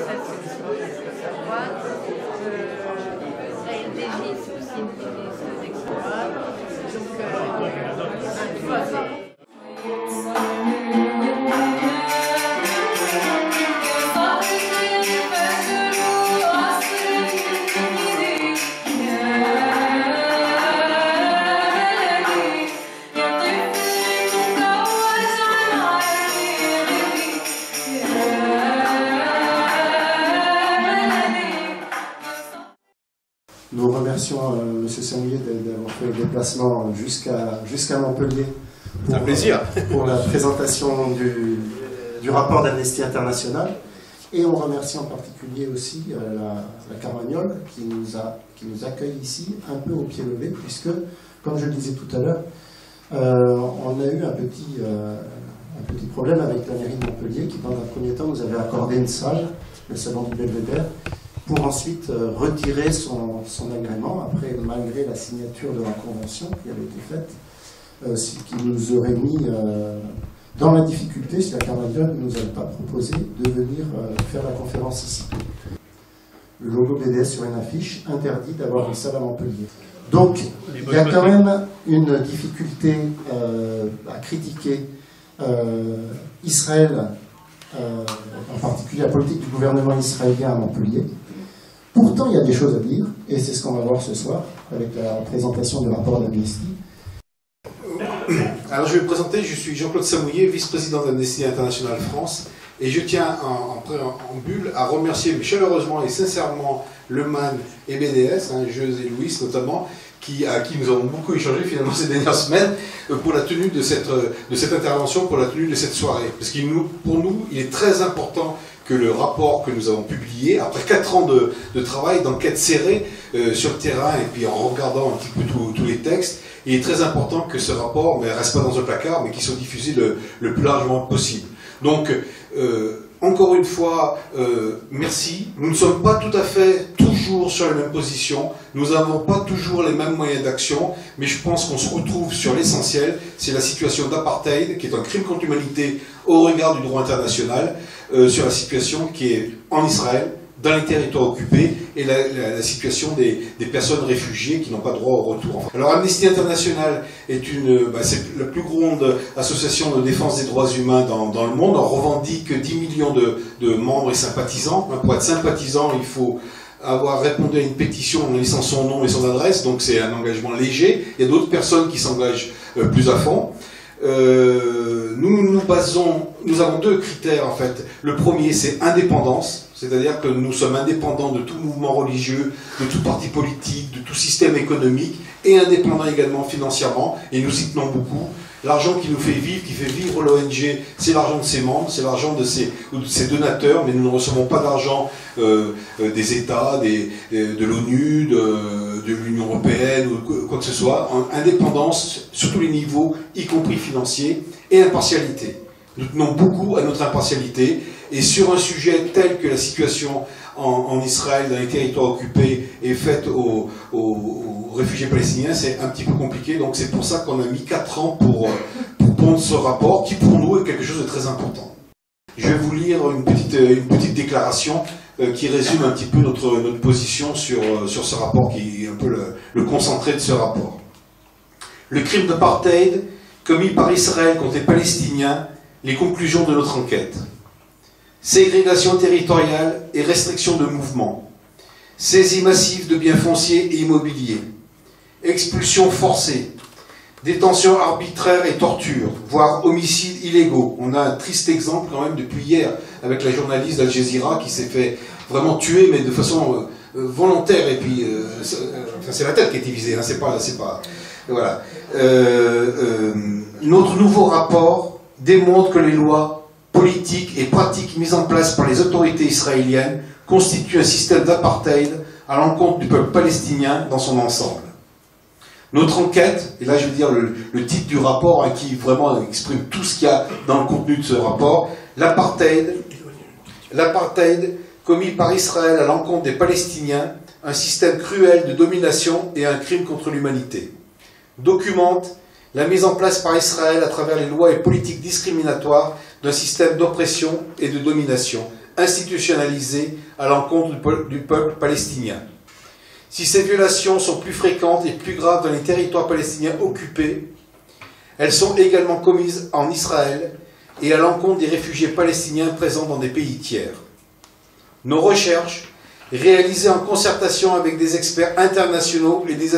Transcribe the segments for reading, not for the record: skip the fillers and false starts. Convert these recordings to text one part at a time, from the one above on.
française, c'est l'histoire d'extrême droite. La LDJ, c'est aussi une police d'extrême droite. Donc, tu vois, Nous remercions M. Samouillet d'avoir fait le déplacement jusqu'à Montpellier pour, un plaisir. Pour la présentation du rapport d'Amnesty International. Et on remercie en particulier aussi la Carmagnole qui nous accueille ici un peu au pied levé, puisque, comme je le disais tout à l'heure, on a eu un petit problème avec la mairie de Montpellier qui, dans un premier temps, nous avait accordé une salle, le salon du Belvédère, pour ensuite retirer son agrément, après, malgré la signature de la convention qui avait été faite, ce qui nous aurait mis dans la difficulté si la Carmagnole ne nous avait pas proposé de venir faire la conférence ici. Le logo BDS sur une affiche interdit d'avoir une salle à Montpellier. Donc, il y a quand même une difficulté à critiquer Israël, en particulier la politique du gouvernement israélien à Montpellier. Pourtant, il y a des choses à dire, et c'est ce qu'on va voir ce soir, avec la présentation du rapport d'Amnesty. Alors je vais me présenter, je suis Jean-Claude Samouillet, vice-président d'Amnesty International France, et je tiens en bulle à remercier chaleureusement et sincèrement Le Man et BDS, Jeux et Louis notamment, à qui nous avons beaucoup échangé finalement ces dernières semaines pour la tenue de cette intervention, pour la tenue de cette soirée. Parce que pour nous, il est très important que le rapport que nous avons publié, après 4 ans de travail, d'enquête serrée sur le terrain, et puis en regardant un petit peu tous les textes, il est très important que ce rapport ne reste pas dans un placard, mais qu'il soit diffusé le plus largement possible. Donc, encore une fois, merci. Nous ne sommes pas tout à fait toujours sur la même position. Nous n'avons pas toujours les mêmes moyens d'action, mais je pense qu'on se retrouve sur l'essentiel. C'est la situation d'apartheid, qui est un crime contre l'humanité au regard du droit international, sur la situation qui est en Israël, dans les territoires occupés, et la situation des personnes réfugiées qui n'ont pas droit au retour. Alors Amnesty International c'est la plus grande association de défense des droits humains dans le monde. On revendique 10 millions de membres et sympathisants. Pour être sympathisant, il faut avoir répondu à une pétition en laissant son nom et son adresse, donc c'est un engagement léger. Il y a d'autres personnes qui s'engagent plus à fond. Nous avons 2 critères en fait. Le premier, c'est indépendance, c'est-à-dire que nous sommes indépendants de tout mouvement religieux, de tout parti politique, de tout système économique, et indépendants également financièrement, et nous y tenons beaucoup. L'argent qui nous fait vivre, qui fait vivre l'ONG, c'est l'argent de ses membres, c'est l'argent de ses donateurs, mais nous ne recevons pas d'argent des États, de l'ONU, de l'Union européenne ou quoi que ce soit. Indépendance sur tous les niveaux, y compris financier, et impartialité. Nous tenons beaucoup à notre impartialité, et sur un sujet tel que la situation en Israël, dans les territoires occupés, est faite aux réfugiés palestiniens, c'est un petit peu compliqué. Donc c'est pour ça qu'on a mis 4 ans pour pondre ce rapport, qui pour nous est quelque chose de très important. Je vais vous lire une petite déclaration qui résume un petit peu notre position sur ce rapport, qui est un peu le concentré de ce rapport. Le crime d'apartheid commis par Israël contre les Palestiniens, les conclusions de notre enquête. Ségrégation territoriale et restriction de mouvement. Saisie massive de biens fonciers et immobiliers. Expulsion forcée. Détention arbitraire et torture, voire homicides illégaux. On a un triste exemple quand même depuis hier avec la journaliste d'Al Jazeera qui s'est fait vraiment tuer, mais de façon volontaire. Et puis, c'est la tête qui a été visée, c'est pas. Voilà. Notre nouveau rapport démontre que les lois politiques et pratiques mises en place par les autorités israéliennes constituent un système d'apartheid à l'encontre du peuple palestinien dans son ensemble. Notre enquête, et là je veux dire le titre du rapport qui vraiment exprime tout ce qu'il y a dans le contenu de ce rapport, l'apartheid commis par Israël à l'encontre des Palestiniens, un système cruel de domination et un crime contre l'humanité. Documente la mise en place par Israël à travers les lois et politiques discriminatoires d'un système d'oppression et de domination, institutionnalisées à l'encontre du peuple palestinien. Si ces violations sont plus fréquentes et plus graves dans les territoires palestiniens occupés, elles sont également commises en Israël et à l'encontre des réfugiés palestiniens présents dans des pays tiers. Nos recherches, réalisées en concertation avec des experts internationaux et des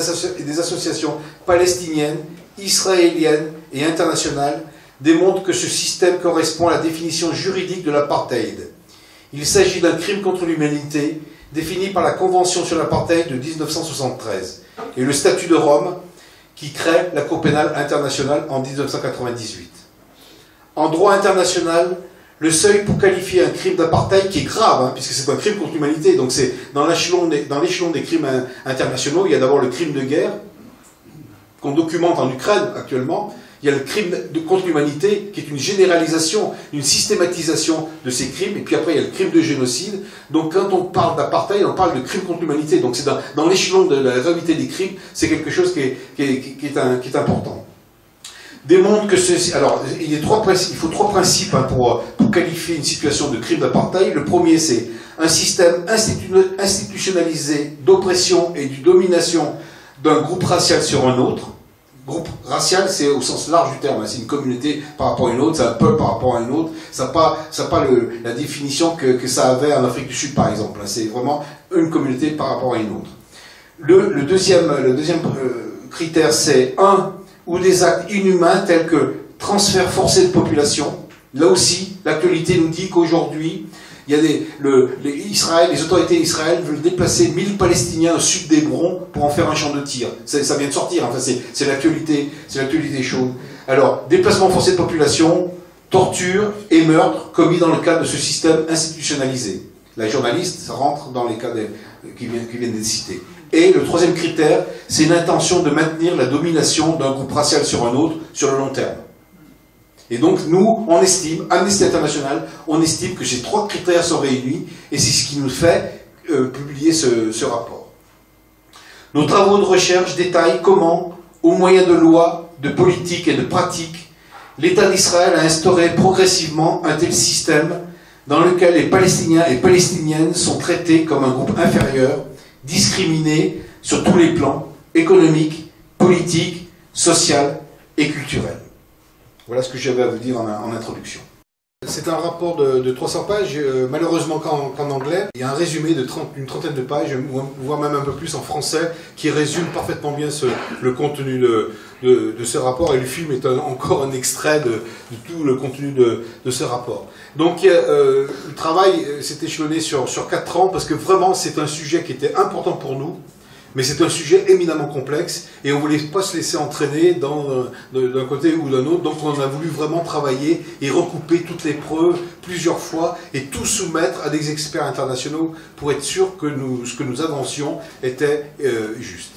associations palestiniennes, israéliennes et internationales, démontrent que ce système correspond à la définition juridique de l'apartheid. Il s'agit d'un crime contre l'humanité défini par la Convention sur l'apartheid de 1973 et le statut de Rome qui crée la Cour pénale internationale en 1998. En droit international, le seuil pour qualifier un crime d'apartheid, qui est grave, hein, puisque c'est un crime contre l'humanité, donc c'est dans l'échelon des crimes internationaux, il y a d'abord le crime de guerre, qu'on documente en Ukraine actuellement. Il y a le crime contre l'humanité, qui est une généralisation, une systématisation de ces crimes, et puis après il y a le crime de génocide. Donc quand on parle d'apartheid, on parle de crime contre l'humanité. Donc c'est dans l'échelon de la gravité des crimes, c'est quelque chose qui est important. Démontre que ceci. Alors, il faut trois principes hein, pour qualifier une situation de crime d'apartheid. Le premier, c'est un système institutionnalisé d'oppression et de domination d'un groupe racial sur un autre. Groupe racial, c'est au sens large du terme, hein, c'est une communauté par rapport à une autre, c'est un peuple par rapport à une autre, ça n'a pas la définition que ça avait en Afrique du Sud par exemple, hein, c'est vraiment une communauté par rapport à une autre. Le deuxième critère, c'est ou des actes inhumains tels que transfert forcé de population. Là aussi, l'actualité nous dit qu'aujourd'hui, il y a les autorités d'Israël veulent déplacer 1000 Palestiniens au sud d'Hébron pour en faire un champ de tir. Ça vient de sortir, enfin, c'est l'actualité chaude. Alors, déplacement forcé de population, torture et meurtre commis dans le cadre de ce système institutionnalisé. La journaliste rentre dans les cas qui viennent d'être cités. Et le troisième critère, c'est l'intention de maintenir la domination d'un groupe racial sur un autre sur le long terme. Et donc, nous, on estime, Amnesty International, on estime que ces trois critères sont réunis, et c'est ce qui nous fait publier ce rapport. Nos travaux de recherche détaillent comment, au moyen de lois, de politiques et de pratiques, l'État d'Israël a instauré progressivement un tel système dans lequel les Palestiniens et Palestiniennes sont traités comme un groupe inférieur, discriminés sur tous les plans, économiques, politiques, social et culturels. Voilà ce que j'avais à vous dire en introduction. C'est un rapport de 300 pages, malheureusement qu'en anglais. Il y a un résumé d'une trentaine de pages, voire même un peu plus en français, qui résume parfaitement bien le contenu de ce rapport. Et le film est encore un extrait de tout le contenu de ce rapport. Donc le travail s'est échelonné sur 4 ans, parce que vraiment c'est un sujet qui était important pour nous. Mais c'est un sujet éminemment complexe et on ne voulait pas se laisser entraîner d'un côté ou d'un autre. Donc on a voulu vraiment travailler et recouper toutes les preuves plusieurs fois et tout soumettre à des experts internationaux pour être sûr que ce que nous avancions était juste.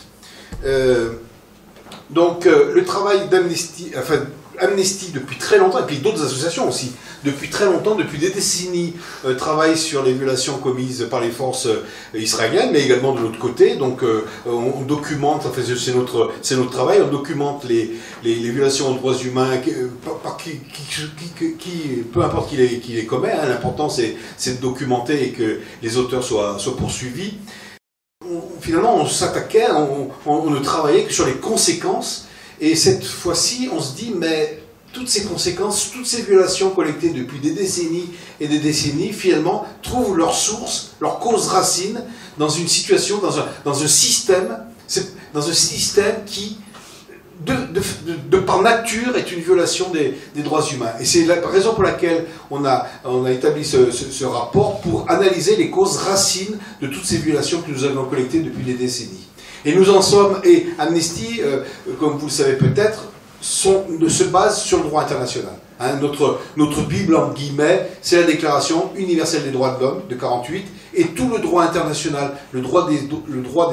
Donc le travail d'Amnesty, enfin Amnesty depuis très longtemps, et puis d'autres associations aussi, depuis très longtemps, depuis des décennies, travaillent sur les violations commises par les forces israéliennes, mais également de l'autre côté. Donc on documente, enfin, c'est notre travail, on documente les violations aux droits humains, peu importe qui les commet, hein, l'important c'est de documenter et que les auteurs soient poursuivis. Finalement, on s'attaquait, on ne travaillait que sur les conséquences. Et cette fois-ci, on se dit, mais toutes ces conséquences, toutes ces violations collectées depuis des décennies et des décennies, finalement, trouvent leur source, leur cause racine dans une situation, dans un système qui, de par nature, est une violation des droits humains. Et c'est la raison pour laquelle on a établi ce rapport pour analyser les causes racines de toutes ces violations que nous avons collectées depuis des décennies. Et nous en sommes, et Amnesty, comme vous le savez peut-être, se base sur le droit international. Hein, notre Bible, entre guillemets, c'est la Déclaration universelle des droits de l'homme de 1948, et tout le droit international, le droit des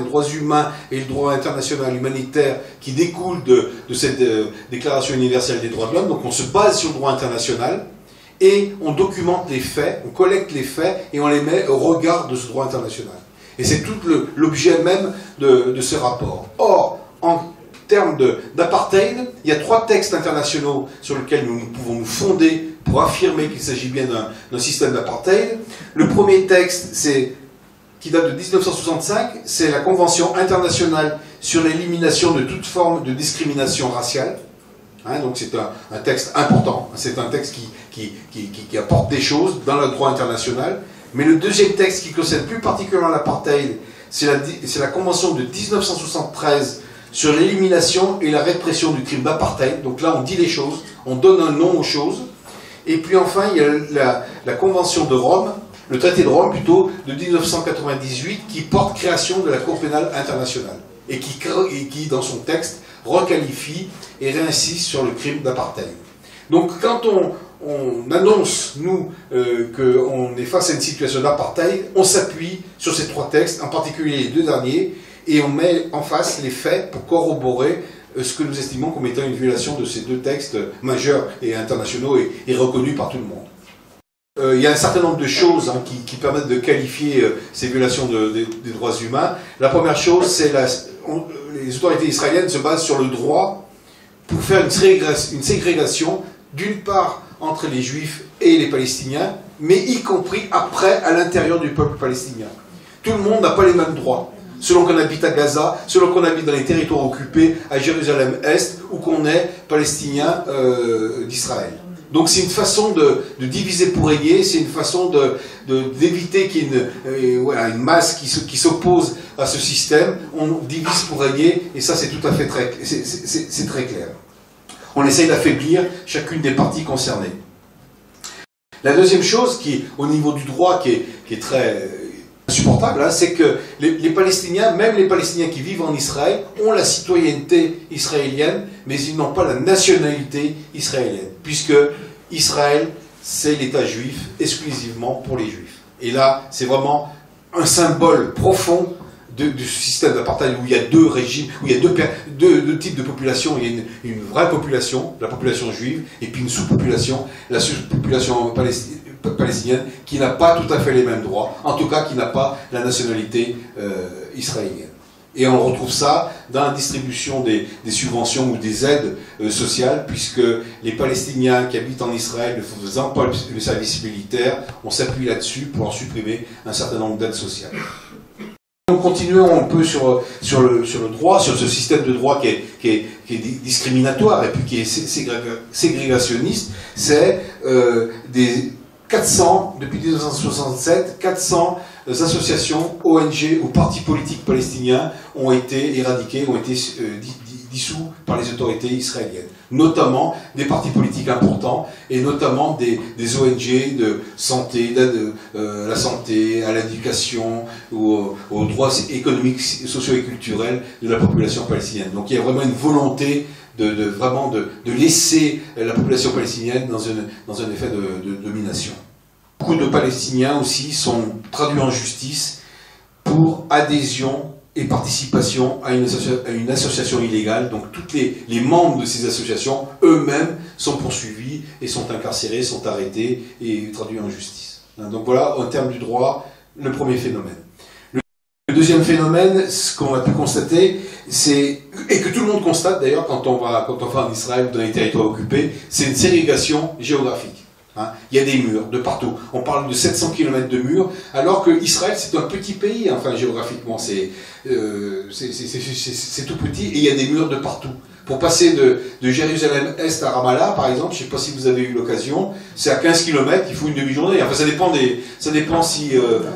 droits humains et le droit international humanitaire qui découle de cette Déclaration universelle des droits de l'homme. Donc on se base sur le droit international, et on documente les faits, on collecte les faits, et on les met au regard de ce droit international. Et c'est tout l'objet même de ce rapport. Or, en termes d'apartheid, il y a 3 textes internationaux sur lesquels nous pouvons nous fonder pour affirmer qu'il s'agit bien d'un système d'apartheid. Le premier texte, qui date de 1965, c'est la Convention internationale sur l'élimination de toute forme de discrimination raciale. Hein, donc c'est un texte important, c'est un texte qui apporte des choses dans le droit international. Mais le deuxième texte qui concerne plus particulièrement l'apartheid, c'est la Convention de 1973 sur l'élimination et la répression du crime d'apartheid. Donc là, on dit les choses, on donne un nom aux choses. Et puis enfin, il y a la Convention de Rome, le traité de Rome plutôt, de 1998, qui porte création de la Cour pénale internationale. Et qui dans son texte, requalifie et réinsiste sur le crime d'apartheid. Donc quand on annonce, nous, qu'on est face à une situation d'apartheid, on s'appuie sur ces 3 textes, en particulier les 2 derniers, et on met en face les faits pour corroborer ce que nous estimons comme étant une violation de ces 2 textes majeurs et internationaux et reconnus par tout le monde. Il y a un certain nombre de choses qui permettent de qualifier ces violations des droits humains. La première chose, c'est les autorités israéliennes se basent sur le droit pour faire une ségrégation, d'une part entre les Juifs et les Palestiniens, mais y compris après à l'intérieur du peuple palestinien. Tout le monde n'a pas les mêmes droits. Selon qu'on habite à Gaza, selon qu'on habite dans les territoires occupés, à Jérusalem-Est, ou qu'on est palestinien d'Israël. Donc c'est une façon de diviser pour régner, c'est une façon d'éviter qu'il y ait une masse qui s'oppose à ce système. On divise pour régner, et ça c'est tout à fait c'est très clair. On essaye d'affaiblir chacune des parties concernées. La deuxième chose, qui au niveau du droit, qui est très insupportable, c'est que les Palestiniens, même les Palestiniens qui vivent en Israël, ont la citoyenneté israélienne, mais ils n'ont pas la nationalité israélienne, puisque Israël, c'est l'État juif exclusivement pour les Juifs. Et là, c'est vraiment un symbole profond du système d'apartheid où il y a 2 régimes, où il y a deux types de population. Il y a une vraie population, la population juive, et puis une sous-population, la sous-population palestinienne, qui n'a pas tout à fait les mêmes droits, en tout cas qui n'a pas la nationalité israélienne. Et on retrouve ça dans la distribution des subventions ou des aides sociales, puisque les Palestiniens qui habitent en Israël ne faisant pas le service militaire, on s'appuie là-dessus pour en supprimer un certain nombre d'aides sociales. Donc continuons un peu sur le droit, sur ce système de droit qui est discriminatoire et puis qui est ségrégationniste. C'est depuis 1967, 400 associations, ONG ou partis politiques palestiniens ont été éradiqués, ont été dissous par les autorités israéliennes. Notamment des partis politiques importants et notamment des ONG de santé, d'aide à la santé, à l'éducation, aux droits économiques, sociaux et culturels de la population palestinienne. Donc il y a vraiment une volonté de laisser la population palestinienne dans un effet de domination. Beaucoup de Palestiniens aussi sont traduits en justice pour adhésion et participation à une association illégale. Donc tous les membres de ces associations, eux-mêmes, sont poursuivis et sont incarcérés, sont arrêtés et traduits en justice. Donc voilà, en termes du droit, le premier phénomène. Le deuxième phénomène, ce qu'on a pu constater, et que tout le monde constate d'ailleurs quand on va en Israël ou dans les territoires occupés, c'est une ségrégation géographique. Il y a des murs de partout. On parle de 700 km de murs, alors que Israël c'est un petit pays, enfin géographiquement c'est tout petit, et il y a des murs de partout. Pour passer de Jérusalem-Est à Ramallah, par exemple, je ne sais pas si vous avez eu l'occasion, c'est à 15 km, il faut une demi-journée. Enfin, ça dépend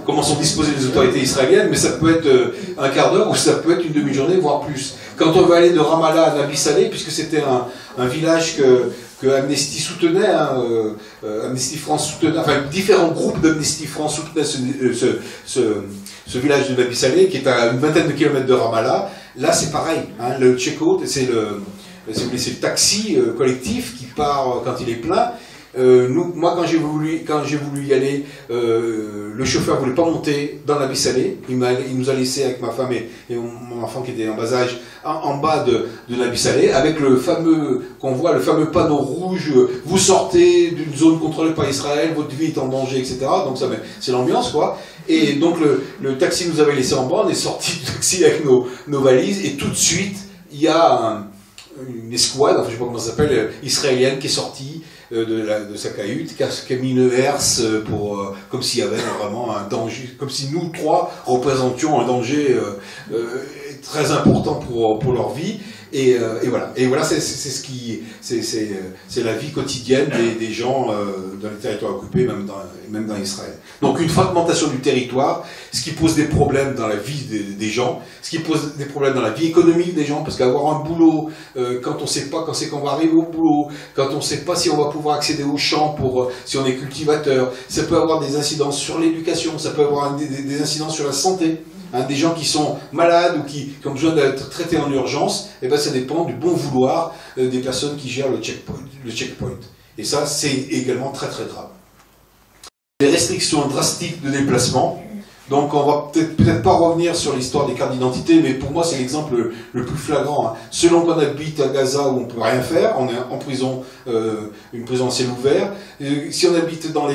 comment sont disposées les autorités israéliennes, mais ça peut être un quart d'heure ou ça peut être une demi-journée, voire plus. Quand on va aller de Ramallah à Nabi Saleh, puisque c'était un village que Amnesty soutenait, Amnesty France soutenait, enfin différents groupes d'Amnesty France soutenaient ce village de Nabi Saleh, qui est à une vingtaine de kilomètres de Ramallah. Là, c'est pareil. Le check-out, c'est le taxi collectif qui part quand il est plein. Moi, quand j'ai voulu y aller, le chauffeur voulait pas monter dans Nabi Saleh. Il nous a laissé avec ma femme et mon enfant qui était en bas âge en bas de Nabi Saleh, avec le fameux panneau rouge. Vous sortez d'une zone contrôlée par Israël, votre vie est en danger, etc. Donc ça, c'est l'ambiance, quoi. Et donc le taxi nous avait laissé en bas. On est sorti du taxi avec nos valises et tout de suite il y a une escouade, enfin, je ne sais pas comment ça s'appelle, israélienne qui est sortie de sa cahute, qui a mis une herse comme s'il y avait vraiment un danger, comme si nous trois représentions un danger très important pour leur vie. Et voilà. Et voilà, c'est la vie quotidienne des gens dans les territoires occupés, même dans Israël. Donc une fragmentation du territoire, ce qui pose des problèmes dans la vie des gens, ce qui pose des problèmes dans la vie économique des gens, parce qu'avoir un boulot, quand on ne sait pas quand c'est qu'on va arriver au boulot, quand on ne sait pas si on va pouvoir accéder aux champs si on est cultivateur, ça peut avoir des incidences sur l'éducation, ça peut avoir des incidences sur la santé. Des gens qui sont malades ou qui ont besoin d'être traités en urgence, et ben ça dépend du bon vouloir des personnes qui gèrent le checkpoint. Et ça, c'est également très très grave. Des restrictions drastiques de déplacement. Donc on va peut-être pas revenir sur l'histoire des cartes d'identité, mais pour moi c'est l'exemple le plus flagrant. Selon qu'on habite à Gaza où on ne peut rien faire, on est en prison, une prison à ciel ouvert. Si on habite dans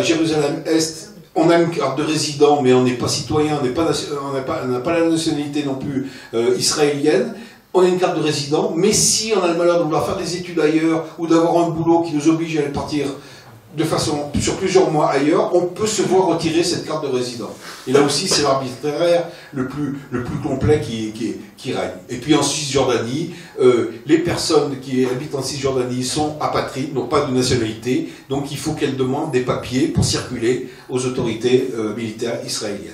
Jérusalem-Est, on a une carte de résident, mais on n'est pas citoyen, on n'a pas la nationalité non plus israélienne. On a une carte de résident, mais si on a le malheur de vouloir faire des études ailleurs ou d'avoir un boulot qui nous oblige à aller partir sur plusieurs mois ailleurs, on peut se voir retirer cette carte de résident. Et là aussi, c'est l'arbitraire le plus complet qui règne. Et puis en Cisjordanie, les personnes qui habitent en Cisjordanie sont apatrides, n'ont pas de nationalité, donc il faut qu'elles demandent des papiers pour circuler aux autorités militaires israéliennes.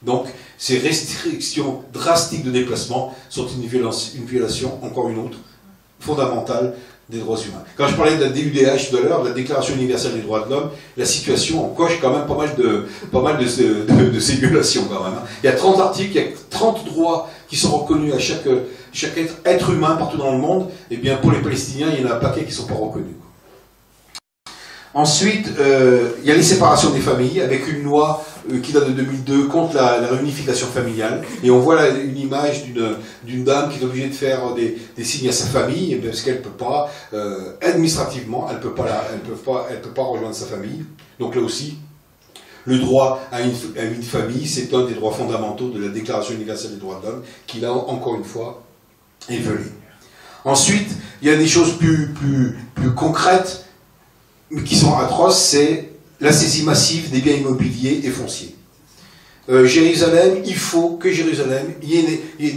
Donc ces restrictions drastiques de déplacement sont une violation, encore une autre, fondamentale des droits humains. Quand je parlais de la DUDH tout à l'heure, de la Déclaration universelle des droits de l'homme, la situation coche quand même pas mal de ces violations quand même. Il y a 30 articles, il y a 30 droits qui sont reconnus à chaque être humain partout dans le monde. Et bien pour les Palestiniens, il y en a un paquet qui ne sont pas reconnus. Ensuite, il y a les séparations des familles, avec une loi qui date de 2002 contre la réunification familiale. Et on voit là une image d'une dame qui est obligée de faire des signes à sa famille, parce qu'elle ne peut pas, administrativement, elle ne peut pas rejoindre sa famille. Donc là aussi, le droit à une famille, c'est un des droits fondamentaux de la Déclaration universelle des droits de l'homme, qui là, encore une fois, est violé. Ensuite, il y a des choses plus concrètes, mais qui sont atroces, c'est la saisie massive des biens immobiliers et fonciers. Jérusalem, il faut que Jérusalem, il y ait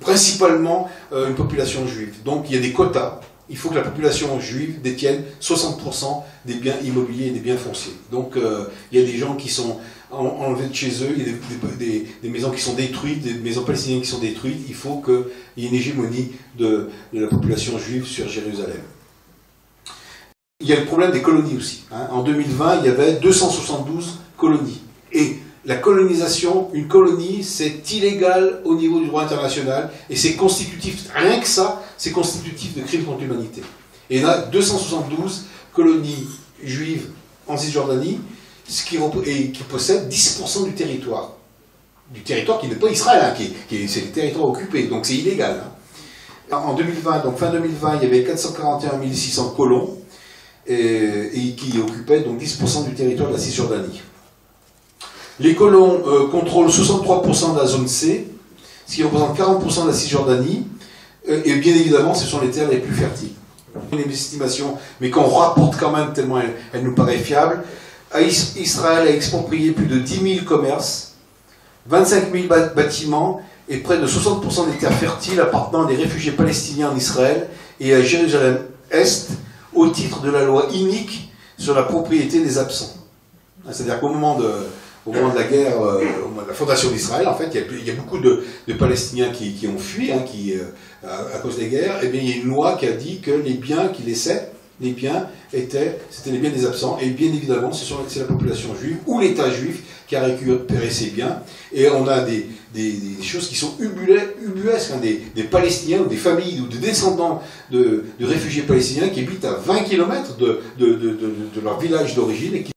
principalement une population juive. Donc il y a des quotas. Il faut que la population juive détienne 60% des biens immobiliers et des biens fonciers. Donc il y a des gens qui sont enlevés de chez eux, il y a des maisons qui sont détruites, des maisons palestiniennes qui sont détruites. Il faut qu'il y ait une hégémonie de la population juive sur Jérusalem. Il y a le problème des colonies aussi. En 2020, il y avait 272 colonies. Et la colonisation, une colonie, c'est illégal au niveau du droit international et c'est constitutif, rien que ça, c'est constitutif de crimes contre l'humanité. Et il y en a 272 colonies juives en Cisjordanie qui possèdent 10% du territoire. Du territoire qui n'est pas Israël, c'est les territoires occupés, donc c'est illégal. En 2020, donc fin 2020, il y avait 441 600 colons, et qui occupait donc 10% du territoire de la Cisjordanie. Les colons contrôlent 63% de la zone C, ce qui représente 40% de la Cisjordanie, et bien évidemment, ce sont les terres les plus fertiles. Une estimation, mais qu'on rapporte quand même tellement elle nous paraît fiable. Israël a exproprié plus de 10 000 commerces, 25 000 bâtiments et près de 60% des terres fertiles appartenant à des réfugiés palestiniens en Israël et à Jérusalem-Est, au titre de la loi inique sur la propriété des absents. C'est-à-dire qu'au moment de la guerre, au moment de la fondation d'Israël, en fait, il y a beaucoup de Palestiniens qui ont fui, à cause des guerres, et bien il y a une loi qui a dit que les biens qu'ils laissaient, c'était les biens des absents, et bien évidemment, c'est la population juive, ou l'État juif, qui a récupéré ces biens, et on a des choses qui sont ubuesques, des Palestiniens, ou des familles, ou des descendants de réfugiés palestiniens qui habitent à 20 km de leur village d'origine, et qui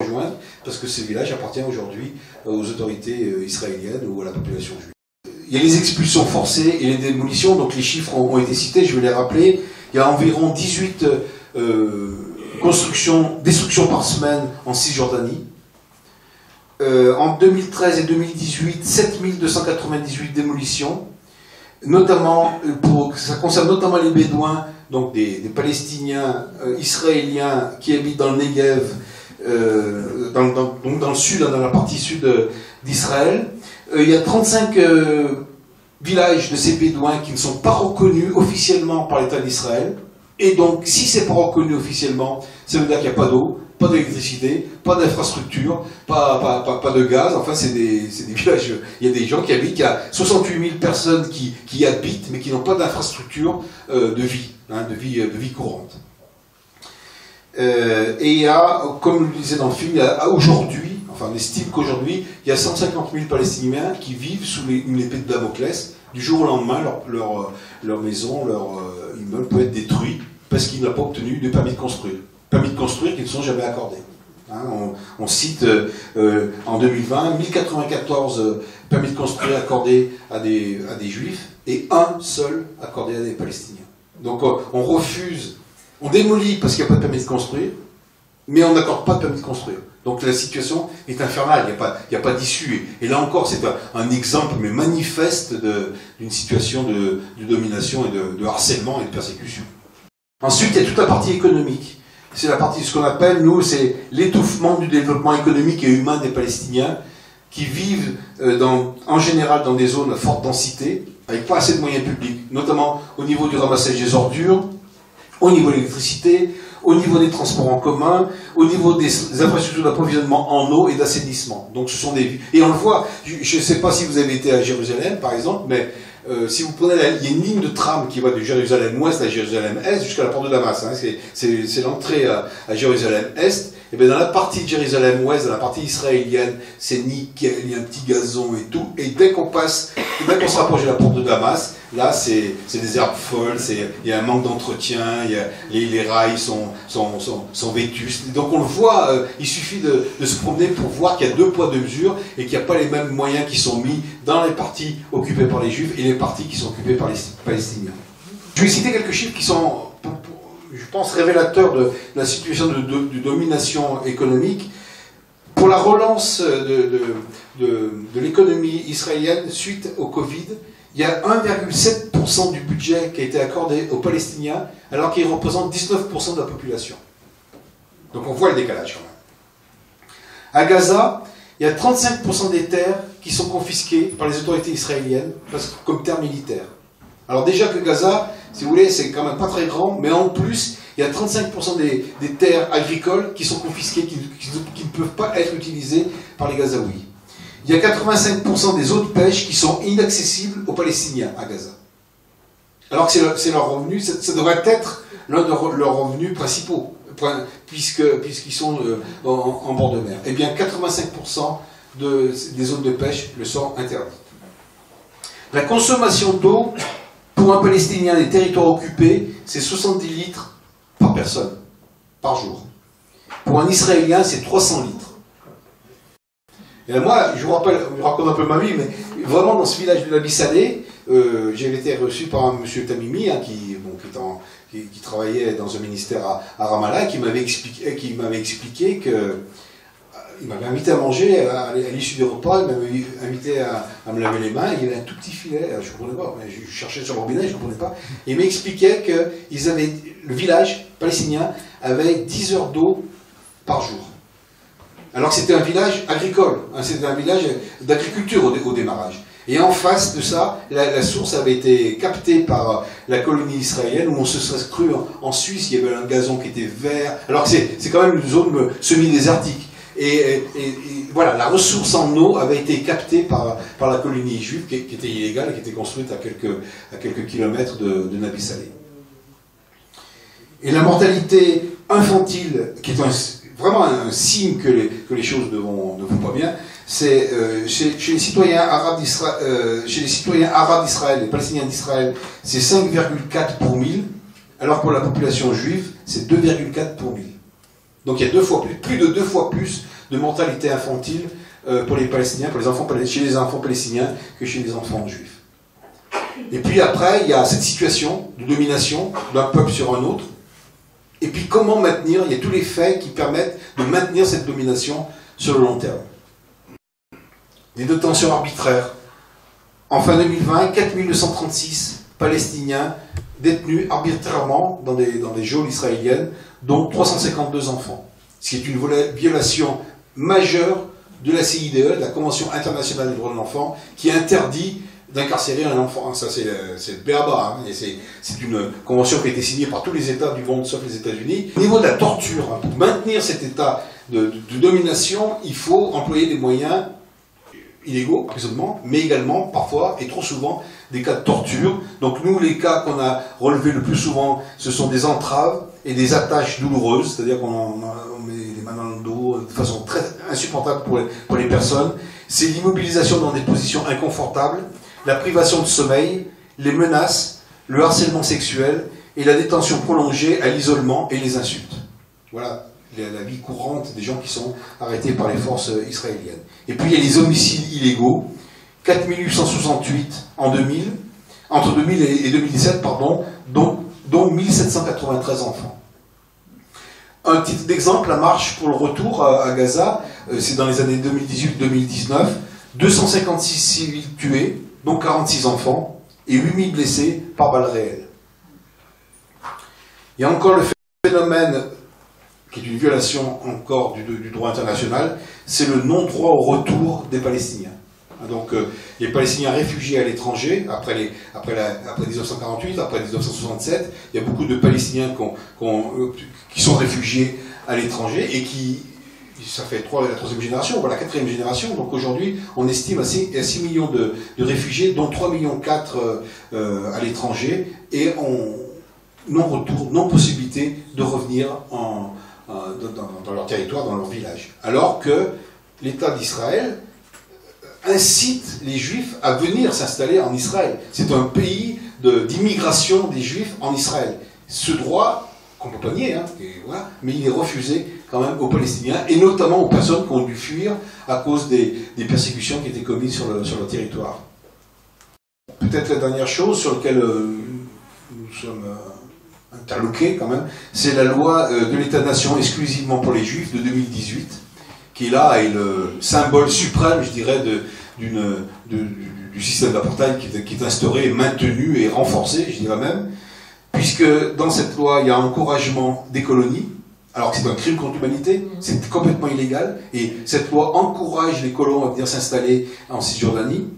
se rejoignent, parce que ces villages appartiennent aujourd'hui aux autorités israéliennes, ou à la population juive. Il y a les expulsions forcées et les démolitions, donc les chiffres ont été cités, je vais les rappeler. Il y a environ 18 destructions par semaine en Cisjordanie. En 2013 et 2018, 7298 démolitions. notamment, ça concerne notamment les Bédouins, donc des Palestiniens israéliens qui habitent dans le Negev, donc dans le sud, dans la partie sud d'Israël. Il y a 35 villages de ces Bédouins qui ne sont pas reconnus officiellement par l'État d'Israël. Et donc, si c'est pas reconnu officiellement, ça veut dire qu'il n'y a pas d'eau, pas d'électricité, pas d'infrastructure, pas de gaz. Enfin, c'est des villages. Il y a des gens qui habitent, il y a 68 000 personnes qui y habitent, mais qui n'ont pas d'infrastructure de vie, de vie courante. Et il y a, comme je le disais dans le film, aujourd'hui, enfin, on estime qu'aujourd'hui, il y a 150 000 Palestiniens qui vivent sous une épée de Damoclès. Du jour au lendemain, leur maison, leur immeuble peut être détruit parce qu'il n'a pas obtenu de permis de construire. Permis de construire qui ne sont jamais accordés. On cite en 2020 1094 permis de construire accordés à des juifs et un seul accordé à des Palestiniens. Donc on refuse, on démolit parce qu'il n'y a pas de permis de construire, mais on n'accorde pas de permis de construire. Donc la situation est infernale, il n'y a pas d'issue. Et là encore, c'est un exemple, mais manifeste, d'une situation de domination et de harcèlement et de persécution. Ensuite, il y a toute la partie économique. C'est la partie, ce qu'on appelle, nous, c'est l'étouffement du développement économique et humain des Palestiniens, qui vivent en général dans des zones à forte densité, avec pas assez de moyens publics, notamment au niveau du ramassage des ordures, au niveau de l'électricité, au niveau des transports en commun, au niveau des infrastructures d'approvisionnement en eau et d'assainissement. Donc ce sont des... Et on le voit, je ne sais pas si vous avez été à Jérusalem, par exemple, mais si vous prenez il y a une ligne de tram qui va de Jérusalem-Ouest à Jérusalem-Est jusqu'à la porte de Damas. Hein, c'est l'entrée à Jérusalem-Est. Et bien dans la partie de Jérusalem-Ouest, dans la partie israélienne, c'est nickel, il y a un petit gazon et tout. Et dès qu'on se rapproche de la porte de Damas, là c'est des herbes folles, il y a un manque d'entretien, les rails sont vétustes. Donc on le voit, il suffit de se promener pour voir qu'il y a 2 poids 2 mesures et qu'il n'y a pas les mêmes moyens qui sont mis dans les parties occupées par les Juifs et les parties qui sont occupées par les Palestiniens. Je vais citer quelques chiffres qui sont, je pense, révélateurs de la situation de domination économique. Pour la relance de l'économie israélienne suite au Covid, il y a 1,7% du budget qui a été accordé aux Palestiniens, alors qu'ils représentent 19% de la population. Donc on voit le décalage quand même. À Gaza, il y a 35% des terres qui sont confisquées par les autorités israéliennes comme terres militaires. Alors déjà que Gaza, si vous voulez, c'est quand même pas très grand, mais en plus, il y a 35% des terres agricoles qui sont confisquées, qui ne peuvent pas être utilisées par les Gazaouis. Il y a 85% des eaux de pêche qui sont inaccessibles aux Palestiniens à Gaza. Alors que c'est leur revenu, ça devrait être l'un de leurs revenus principaux, puisqu'ils sont en bord de mer. Eh bien, 85% des zones de pêche le sont interdites. La consommation d'eau pour un Palestinien des territoires occupés, c'est 70 litres par personne, par jour. Pour un Israélien, c'est 300 litres. Et là, moi, je vous raconte un peu ma vie, mais vraiment dans ce village de la Bissalé, j'avais été reçu par un monsieur Tamimi, hein, qui travaillait dans un ministère à Ramallah, et qui m'avait expliqué que il m'avait invité à manger à l'issue du repas, il m'avait invité à me laver les mains, il y avait un tout petit filet, je ne comprenais pas, je cherchais sur le robinet, je ne comprenais pas, et il m'expliquait que le village palestinien avait 10 heures d'eau par jour. Alors que c'était un village agricole, hein, c'était un village d'agriculture au démarrage. Et en face de ça, la source avait été captée par la colonie israélienne, où on se serait cru en Suisse, il y avait un gazon qui était vert, alors que c'est quand même une zone semi-désertique. Et voilà, la ressource en eau avait été captée par la colonie juive, qui était illégale et qui était construite à quelques kilomètres de Nabi Saleh. Et la mortalité infantile, qui est vraiment un signe que les choses ne vont pas bien, c'est chez les citoyens arabes d'Israël, les Palestiniens d'Israël, c'est 5,4 pour 1000, alors pour la population juive, c'est 2,4 pour 1000. Donc il y a plus de 2 fois plus de mortalité infantile pour les Palestiniens, chez les enfants palestiniens que chez les enfants juifs. Et puis après, il y a cette situation de domination d'un peuple sur un autre. Et puis comment maintenir, il y a tous les faits qui permettent de maintenir cette domination sur le long terme. Des détentions arbitraires, En fin 2020, 4236 Palestiniens détenus arbitrairement dans des geôles israéliennes, dont 352 enfants. Ce qui est une violation majeure de la CIDE, la Convention internationale des droits de l'enfant, qui interdit d'incarcérer un enfant. Ça, c'est le BABA, hein, et c'est une convention qui a été signée par tous les États du monde, sauf les États-Unis. Au niveau de la torture, hein, pour maintenir cet état de domination, il faut employer des moyens illégaux, emprisonnement, mais également, parfois, et trop souvent, des cas de torture. Donc nous, les cas qu'on a relevés le plus souvent, ce sont des entraves et des attaches douloureuses, c'est-à-dire qu'on met les mains dans le dos de façon très insupportable pour les personnes. C'est l'immobilisation dans des positions inconfortables, la privation de sommeil, les menaces, le harcèlement sexuel et la détention prolongée à l'isolement et les insultes. Voilà la vie courante des gens qui sont arrêtés par les forces israéliennes. Et puis il y a les homicides illégaux, 4868 en 2000, entre 2000 et 2017, pardon, dont 1793 enfants. Un titre d'exemple, la marche pour le retour à Gaza, c'est dans les années 2018-2019, 256 civils tués, dont 46 enfants, et 8000 blessés par balles réelles. Il y a encore le phénomène, qui est une violation encore du droit international, c'est le non-droit au retour des Palestiniens. Donc les Palestiniens réfugiés à l'étranger, après 1948, après 1967, il y a beaucoup de Palestiniens qui sont réfugiés à l'étranger et ça fait la troisième génération, voilà, la quatrième génération. Donc aujourd'hui, on estime à 6 millions de réfugiés, dont 3,4 millions à l'étranger, et non-retour, non-possibilité de revenir dans leur territoire, dans leur village. Alors que l'État d'Israël incite les Juifs à venir s'installer en Israël. C'est un pays d'immigration des Juifs en Israël. Ce droit, qu'on ne peut pas nier, hein, voilà, mais il est refusé quand même aux Palestiniens, et notamment aux personnes qui ont dû fuir à cause des persécutions qui étaient commises sur leur territoire. Peut-être la dernière chose sur laquelle nous sommes interloqués quand même, c'est la loi de l'État-nation exclusivement pour les Juifs de 2018, qui là est le symbole suprême, je dirais, du système d'apartheid qui est instauré, maintenu et renforcé, je dirais même, puisque dans cette loi, il y a encouragement des colonies, alors que c'est un crime contre l'humanité, c'est complètement illégal, et cette loi encourage les colons à venir s'installer en Cisjordanie.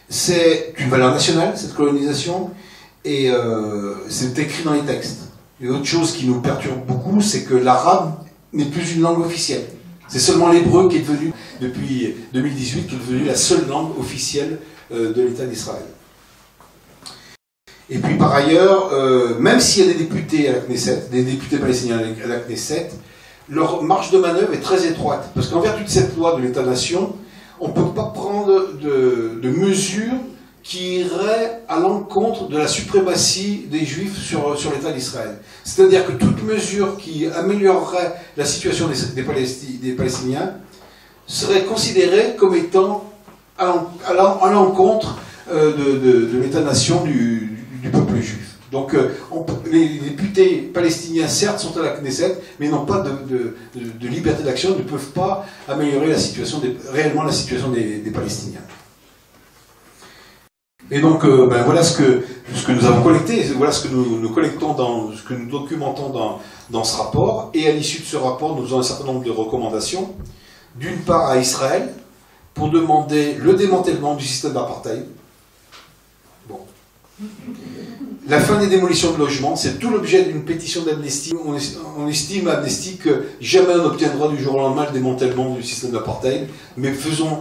C'est une valeur nationale, cette colonisation, et c'est écrit dans les textes. Et autre chose qui nous perturbe beaucoup, c'est que l'arabe n'est plus une langue officielle. C'est seulement l'hébreu qui est devenu, depuis 2018, qui est devenu la seule langue officielle de l'État d'Israël. Et puis par ailleurs, même s'il y a des députés à la Knesset, des députés palestiniens à la Knesset, leur marge de manœuvre est très étroite. Parce qu'en vertu de cette loi de l'État-nation, on ne peut pas prendre de mesures qui iraient à l'encontre de la suprématie des Juifs sur l'État d'Israël. C'est-à-dire que toute mesure qui améliorerait la situation des Palestiniens serait considérée comme étant à l'encontre de l'État-nation du peuple juif. Donc les députés palestiniens, certes, sont à la Knesset, mais n'ont pas de liberté d'action, ne peuvent pas améliorer réellement la situation des Palestiniens. Et donc, voilà ce que nous avons collecté, voilà ce que nous collectons, ce que nous documentons dans ce rapport. Et à l'issue de ce rapport, nous avons un certain nombre de recommandations. D'une part à Israël, pour demander le démantèlement du système d'apartheid. Bon. La fin des démolitions de logements, c'est tout l'objet d'une pétition d'Amnesty. On estime à Amnesty que jamais on n'obtiendra du jour au lendemain le démantèlement du système d'apartheid, mais faisons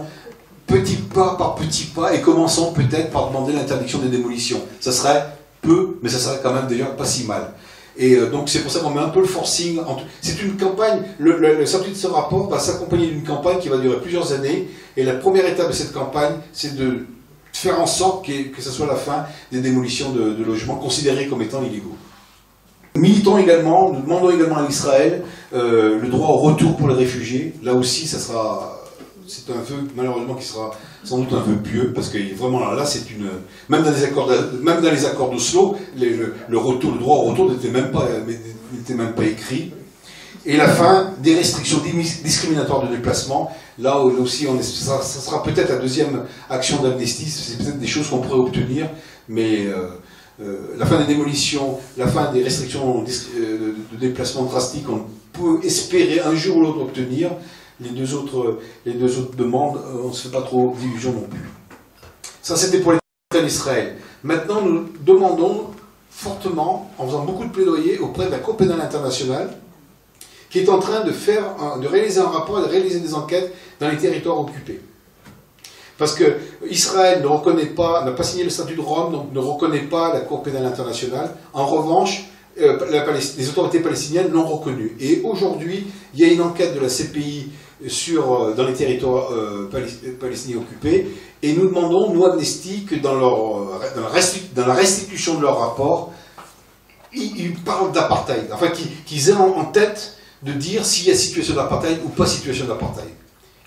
petit pas par petit pas, et commençons peut-être par demander l'interdiction des démolitions. Ça serait peu, mais ça serait quand même déjà pas si mal. Et donc c'est pour ça qu'on met un peu le forcing. C'est une campagne, le sortie de ce rapport va s'accompagner d'une campagne qui va durer plusieurs années, et la première étape de cette campagne, c'est de faire en sorte que ce soit la fin des démolitions de logements considérés comme étant illégaux. Militons également, nous demandons également à Israël le droit au retour pour les réfugiés. Là aussi, c'est un vœu, malheureusement, qui sera sans doute un vœu pieux, parce que vraiment là, c'est même dans les accords d'Oslo, le droit au retour n'était même pas écrit. et la fin des restrictions discriminatoires de déplacement. Là aussi, ça sera peut-être la deuxième action d'Amnesty, c'est peut-être des choses qu'on pourrait obtenir, mais la fin des démolitions, la fin des restrictions de déplacement drastiques, on peut espérer un jour ou l'autre obtenir. Les deux autres demandes, on ne se fait pas trop d'illusions non plus. Ça, c'était pour les d'Israël. Maintenant, nous demandons fortement, en faisant beaucoup de plaidoyer auprès de la Cour pénale internationale, qui est en train de réaliser un rapport et de réaliser des enquêtes dans les territoires occupés. Parce que Israël n'a pas signé le statut de Rome, donc ne reconnaît pas la Cour pénale internationale. En revanche, les autorités palestiniennes l'ont reconnu. Et aujourd'hui, il y a une enquête de la CPI dans les territoires palestiniens occupés, et nous demandons, nous Amnesty, que dans la restitution de leur rapport, ils parlent d'apartheid, enfin qu'ils aient en tête de dire s'il y a situation d'apartheid ou pas situation d'apartheid.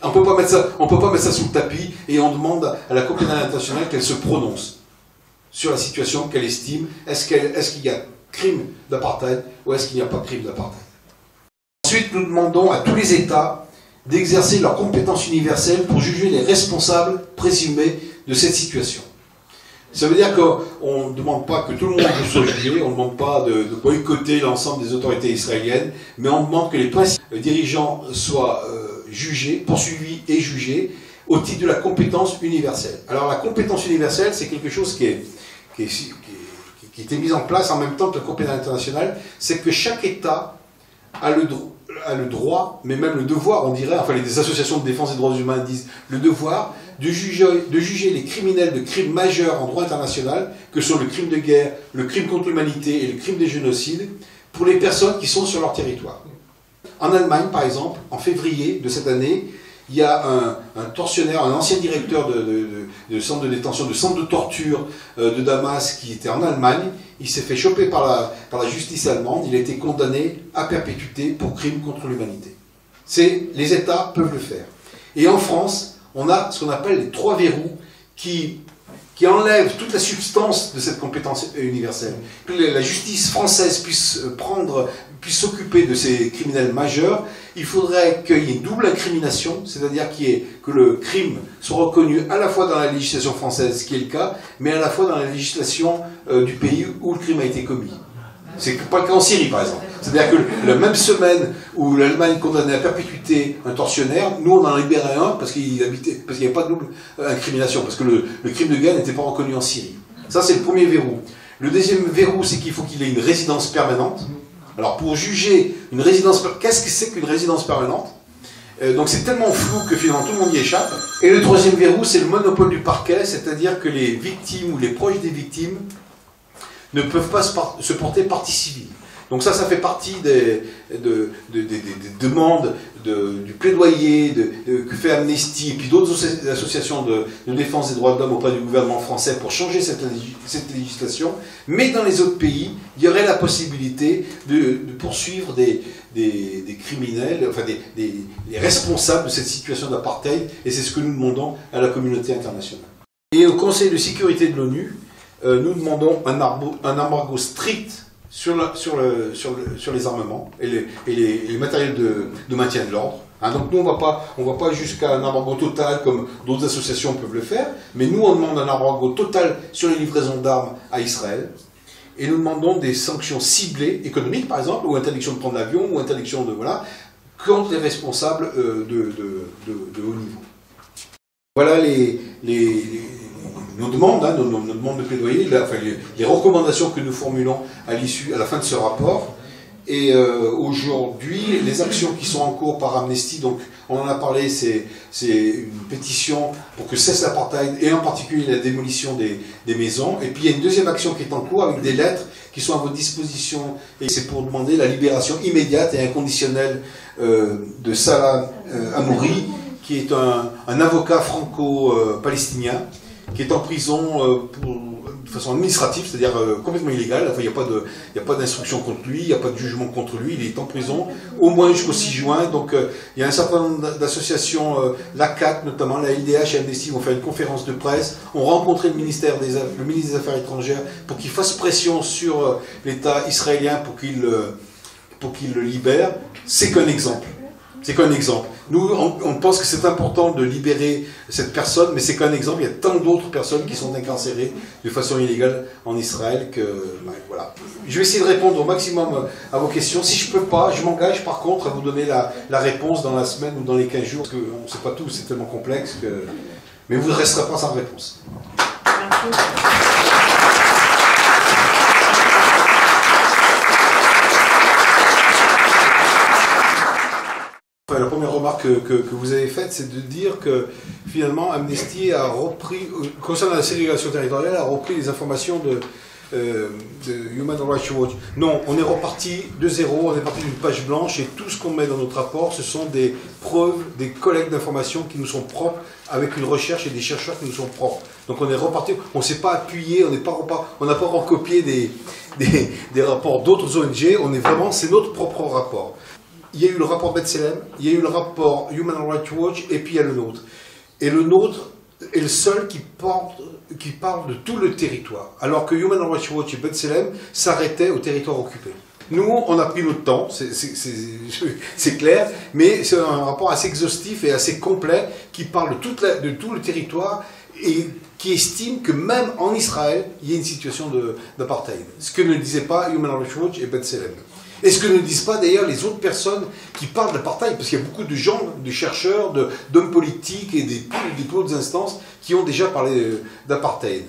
On ne peut pas mettre ça sous le tapis, et on demande à la Cour pénale internationale qu'elle se prononce sur la situation qu'elle estime. Est-ce qu'il y a crime d'apartheid ou est-ce qu'il n'y a pas de crime d'apartheid? Ensuite, nous demandons à tous les États d'exercer leurs compétences universelles pour juger les responsables présumés de cette situation. Ça veut dire qu'on ne demande pas que tout le monde soit jugé, on ne demande pas de boycotter l'ensemble des autorités israéliennes, mais on demande que les principaux dirigeants soient jugés, poursuivis et jugés au titre de la compétence universelle. Alors la compétence universelle, c'est quelque chose qui était mis en place en même temps que la Cour pénale internationale, c'est que chaque État a le droit, mais même le devoir, on dirait, enfin les associations de défense des droits humains disent le devoir de juger les criminels de crimes majeurs en droit international, que sont le crime de guerre, le crime contre l'humanité et le crime de génocide, pour les personnes qui sont sur leur territoire. En Allemagne, par exemple, en février de cette année, il y a un tortionnaire, un ancien directeur de centre de détention, de centre de torture de Damas, qui était en Allemagne. Il s'est fait choper par la justice allemande. Il a été condamné à perpétuité pour crime contre l'humanité. Les États peuvent le faire. Et en France, on a ce qu'on appelle les 3 verrous qui enlèvent toute la substance de cette compétence universelle. Que la justice française puisse s'occuper de ces criminels majeurs, il faudrait qu'il y ait une double incrimination, c'est-à-dire que le crime soit reconnu à la fois dans la législation française, ce qui est le cas, mais à la fois dans la législation du pays où le crime a été commis. C'est pas le cas en Syrie, par exemple. C'est-à-dire que la même semaine où l'Allemagne condamnait à perpétuité un tortionnaire, nous on en libérait un parce qu'il n'y avait pas de double incrimination, parce que le crime de guerre n'était pas reconnu en Syrie. Ça, c'est le premier verrou. Le deuxième verrou, c'est qu'il faut qu'il ait une résidence permanente. Alors, pour juger une résidence permanente, qu'est-ce que c'est qu'une résidence permanente? Donc c'est tellement flou que finalement tout le monde y échappe. Et le troisième verrou, c'est le monopole du parquet, c'est-à-dire que les victimes ou les proches des victimes ne peuvent pas se porter partie civile. Donc ça fait partie des demandes, du plaidoyer que fait Amnesty et puis d'autres associations de défense des droits de l'homme auprès du gouvernement français pour changer cette législation. Mais dans les autres pays, il y aurait la possibilité de poursuivre des criminels, enfin les responsables de cette situation d'apartheid, et c'est ce que nous demandons à la communauté internationale. Et au Conseil de sécurité de l'ONU, nous demandons un embargo strict sur les armements et les matériels de maintien de l'ordre. Donc nous, on va pas jusqu'à un embargo total comme d'autres associations peuvent le faire, mais nous, on demande un embargo total sur les livraisons d'armes à Israël. Et nous demandons des sanctions ciblées, économiques par exemple, ou interdiction de prendre l'avion, ou interdiction contre les responsables de haut niveau. Voilà nos demandes, nos demandes de plaidoyer, les recommandations que nous formulons à la fin de ce rapport. Et aujourd'hui, les actions qui sont en cours par Amnesty, donc on en a parlé, c'est une pétition pour que cesse l'apartheid, et en particulier la démolition des maisons. Et puis il y a une deuxième action qui est en cours avec des lettres qui sont à votre disposition, et c'est pour demander la libération immédiate et inconditionnelle de Salah Hamouri, qui est un avocat franco-palestinien, qui est en prison de façon administrative, c'est-à-dire complètement illégale. Enfin, il n'y a pas d'instruction contre lui, il n'y a pas de jugement contre lui, il est en prison au moins jusqu'au 6 juin. Donc il y a un certain nombre d'associations, l'ACAT notamment, la LDH et Amnesty vont faire une conférence de presse, ont rencontré le ministre des Affaires étrangères pour qu'il fasse pression sur l'État israélien pour pour qu'il le libère, c'est qu'un exemple. C'est qu'un exemple. Nous, on pense que c'est important de libérer cette personne, mais c'est qu'un exemple. Il y a tant d'autres personnes qui sont incarcérées de façon illégale en Israël que... Ben, voilà. Je vais essayer de répondre au maximum à vos questions. Si je ne peux pas, je m'engage par contre à vous donner la réponse dans la semaine ou dans les 15 jours, parce qu'on ne sait pas tout, c'est tellement complexe que... Mais vous ne resterez pas sans réponse. Merci. Enfin, la première remarque que vous avez faite, c'est de dire que finalement Amnesty a repris, concernant la ségrégation territoriale, a repris les informations de Human Rights Watch. Non, on est reparti de zéro, on est parti d'une page blanche et tout ce qu'on met dans notre rapport, ce sont des preuves, des collectes d'informations qui nous sont propres, avec une recherche et des chercheurs qui nous sont propres. Donc on est reparti, on ne s'est pas appuyé, on n'a pas recopié des rapports d'autres ONG, on est vraiment, c'est notre propre rapport. Il y a eu le rapport B'Tselem, il y a eu le rapport Human Rights Watch, et puis il y a le nôtre. Et le nôtre est le seul qui parle de tout le territoire, alors que Human Rights Watch et B'Tselem s'arrêtaient au territoire occupé. Nous, on a pris notre temps, c'est clair, mais c'est un rapport assez exhaustif et assez complet qui parle de tout le territoire et qui estime que même en Israël, il y a une situation d'apartheid. Ce que ne disaient pas Human Rights Watch et B'Tselem. Et ce que ne disent pas d'ailleurs les autres personnes qui parlent d'apartheid, parce qu'il y a beaucoup de gens, de chercheurs, d'hommes politiques et des autres instances qui ont déjà parlé d'apartheid.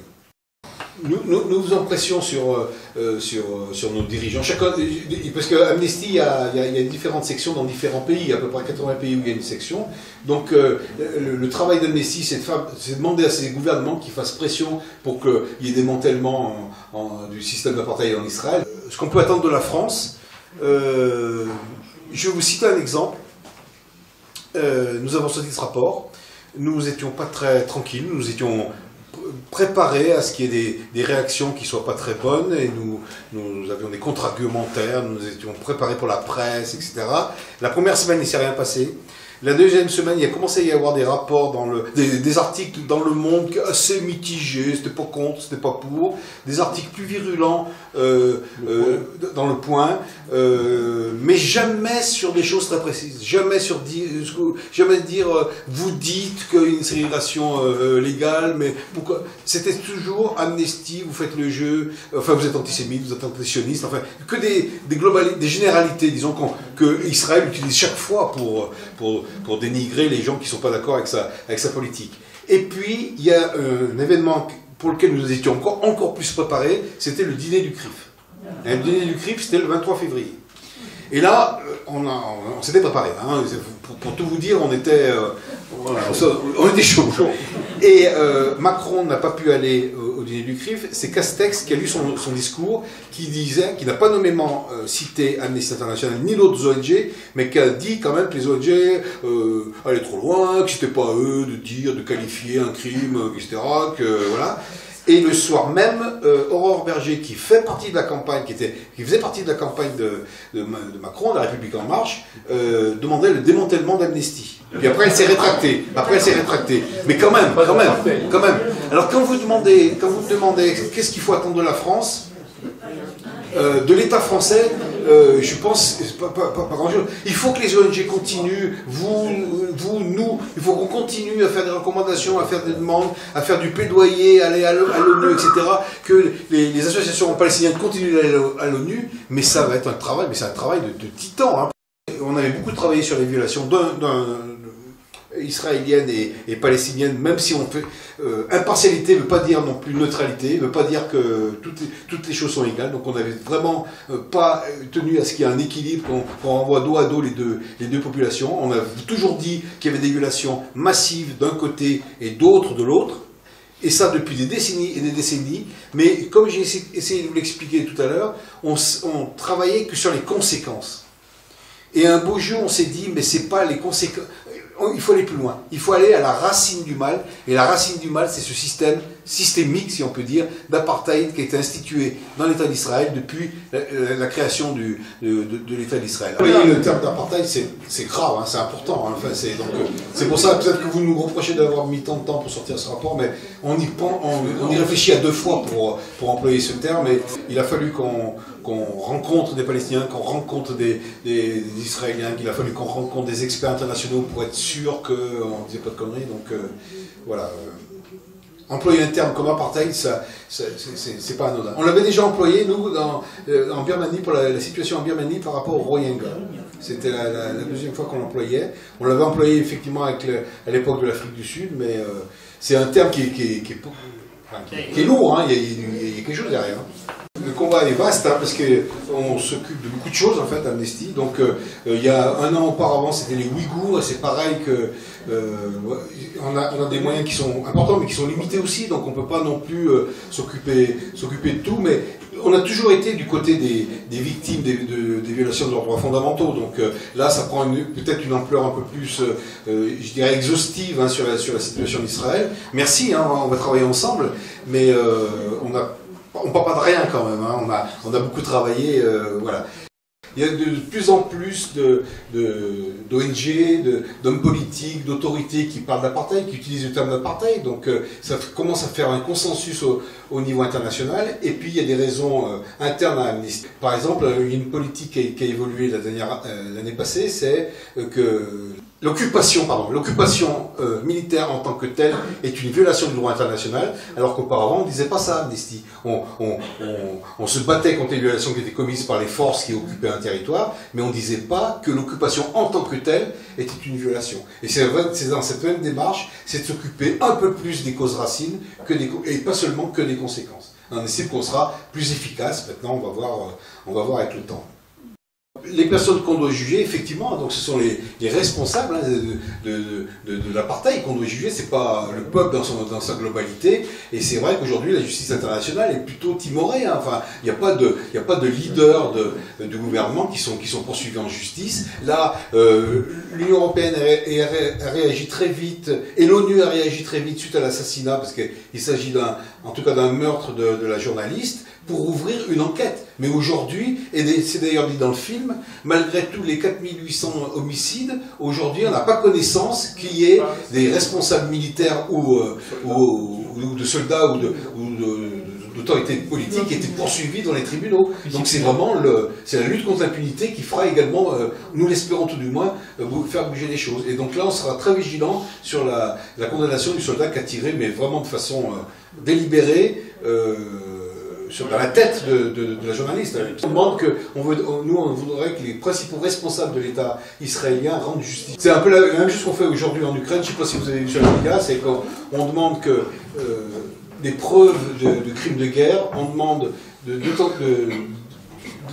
Nous faisons pression sur nos dirigeants. Parce que Amnesty, il y a différentes sections dans différents pays, il y a à peu près 80 pays où il y a une section. Donc le travail d'Amnesty, c'est de demander à ces gouvernements qu'ils fassent pression pour qu'il y ait démantèlement du système d'apartheid en Israël. Ce qu'on peut attendre de la France, je vais vous citer un exemple. Nous avons sorti ce rapport. Nous n'étions pas très tranquilles, nous étions préparés à ce qu'il y ait des réactions qui ne soient pas très bonnes, et nous avions des contre-argumentaires, nous étions préparés pour la presse, etc. La première semaine, il ne s'est rien passé. La deuxième semaine, il a commencé à y avoir des rapports, des articles dans Le Monde assez mitigés, c'était pas contre, c'était pas pour, des articles plus virulents dans Le Point, mais jamais sur des choses très précises, jamais dire vous dites qu'il y a une ségrégation légale, mais pourquoi? C'était toujours Amnesty, vous faites le jeu, enfin vous êtes antisémite, vous êtes antisioniste, enfin que des généralités, disons que Israël utilise chaque fois pour dénigrer les gens qui ne sont pas d'accord avec sa politique. Et puis, il y a un événement pour lequel nous étions encore plus préparés, c'était le dîner du CRIF. Et le dîner du CRIF, c'était le 23 février. Et là, on s'était préparé. Hein. Pour tout vous dire, on était chaud. Et Macron n'a pas pu aller au dîner du CRIF. C'est Castex qui a lu son discours, qui n'a pas nommément cité Amnesty International ni d'autres ONG, mais qui a dit quand même que les ONG allaient trop loin, que c'était pas à eux de qualifier un crime, etc. Voilà. Et le soir même, Aurore Berger, qui fait partie de la campagne, qui faisait partie de la campagne de Macron, de la République en marche, demandait le démantèlement d'Amnesty. Puis après, elle s'est rétractée. Mais quand même. Alors quand vous demandez qu'est-ce qu'il faut attendre de la France, de l'État français, je pense, pas grand-chose. Il faut que les ONG continuent, nous, il faut qu'on continue à faire des recommandations, à faire des demandes, à faire du plaidoyer, aller à l'ONU, etc. Que les associations palestiniennes continuent d'aller à l'ONU, mais ça va être un travail, mais c'est un travail de titan. Hein. On avait beaucoup travaillé sur les violations israélienne et palestinienne, même si on fait impartialité ne veut pas dire non plus neutralité, ne veut pas dire que toutes les choses sont égales. Donc on n'avait vraiment pas tenu à ce qu'il y ait un équilibre, qu'on renvoie dos à dos les deux populations. On a toujours dit qu'il y avait des violations massives d'un côté et d'autres de l'autre. Et ça depuis des décennies et des décennies. Mais comme j'ai essayé de vous l'expliquer tout à l'heure, on travaillait que sur les conséquences. Et un beau jour, on s'est dit, mais c'est pas les conséquences. Il faut aller plus loin. Il faut aller à la racine du mal. Et la racine du mal, c'est ce système systémique, si on peut dire, d'apartheid qui a été institué dans l'État d'Israël depuis la création de l'État d'Israël. Le terme d'apartheid, c'est grave, hein, c'est important. Hein, enfin, c'est pour ça peut-être que vous nous reprochez d'avoir mis tant de temps pour sortir ce rapport, mais on y réfléchit à deux fois pour employer ce terme. Et il a fallu qu'on qu'on rencontre des Palestiniens, qu'on rencontre des Israéliens, qu'il a fallu qu'on rencontre des experts internationaux pour être sûr qu'on ne disait pas de conneries. Donc voilà. Employer un terme comme apartheid, c'est pas anodin. On l'avait déjà employé, nous, en Birmanie, pour la situation en Birmanie par rapport aux Rohingyas. C'était la deuxième fois qu'on l'employait. On l'avait employé effectivement à l'époque de l'Afrique du Sud, mais c'est un terme qui est lourd, hein. Il y a quelque chose derrière. Le combat est vaste, hein, parce qu'on s'occupe de beaucoup de choses en fait, Amnesty. Donc il y a un an auparavant, c'était les Ouïghours, et c'est pareil que on a des moyens qui sont importants, mais qui sont limités aussi. Donc on ne peut pas non plus s'occuper de tout. Mais on a toujours été du côté des victimes des violations de leurs droits fondamentaux. Donc là, ça prend peut-être une ampleur un peu plus, je dirais, exhaustive, hein, sur la situation d'Israël. Merci, hein, on va travailler ensemble, mais on ne part pas de rien quand même, hein. On a beaucoup travaillé, voilà. Il y a de plus en plus d'ONG, d'hommes politiques, d'autorités qui parlent d'apartheid, qui utilisent le terme d'apartheid, donc ça commence à faire un consensus au niveau international, et puis il y a des raisons internes à Amnesty. Par exemple, il y a une politique qui a évolué l'année passée, c'est que l'occupation militaire en tant que telle est une violation du droit international, alors qu'auparavant on ne disait pas ça, Amnesty. On se battait contre les violations qui étaient commises par les forces qui occupaient un territoire, mais on ne disait pas que l'occupation en tant que telle était une violation. Et c'est dans cette même démarche, c'est de s'occuper un peu plus des causes racines, et pas seulement que des conséquences. On estime qu'on sera plus efficace, maintenant on va voir avec le temps. Les personnes qu'on doit juger, effectivement, donc ce sont les responsables, hein, de l'apartheid qu'on doit juger, c'est pas le peuple dans sa globalité, et c'est vrai qu'aujourd'hui la justice internationale est plutôt timorée, hein. Enfin, il n'y a pas de leader de gouvernement qui sont poursuivis en justice. Là, l'Union européenne a réagi très vite, et l'ONU a réagi très vite suite à l'assassinat, parce qu'il s'agit en tout cas d'un meurtre de la journaliste, pour ouvrir une enquête. Mais aujourd'hui, et c'est d'ailleurs dit dans le film, malgré tous les 4800 homicides, aujourd'hui on n'a pas connaissance qu'il y ait des responsables militaires ou de soldats ou d'autorités politiques qui étaient poursuivis dans les tribunaux. Donc c'est vraiment c'est la lutte contre l'impunité qui fera également, nous l'espérons tout du moins, faire bouger les choses. Et donc là on sera très vigilant sur la condamnation du soldat qui a tiré, mais vraiment de façon délibérée, dans la tête de la journaliste. On demande on voudrait que les principaux responsables de l'État israélien rendent justice. C'est un peu la même chose qu'on fait aujourd'hui en Ukraine. Je ne sais pas si vous avez vu sur les médias, c'est qu'on demande que des preuves de crimes de guerre, on demande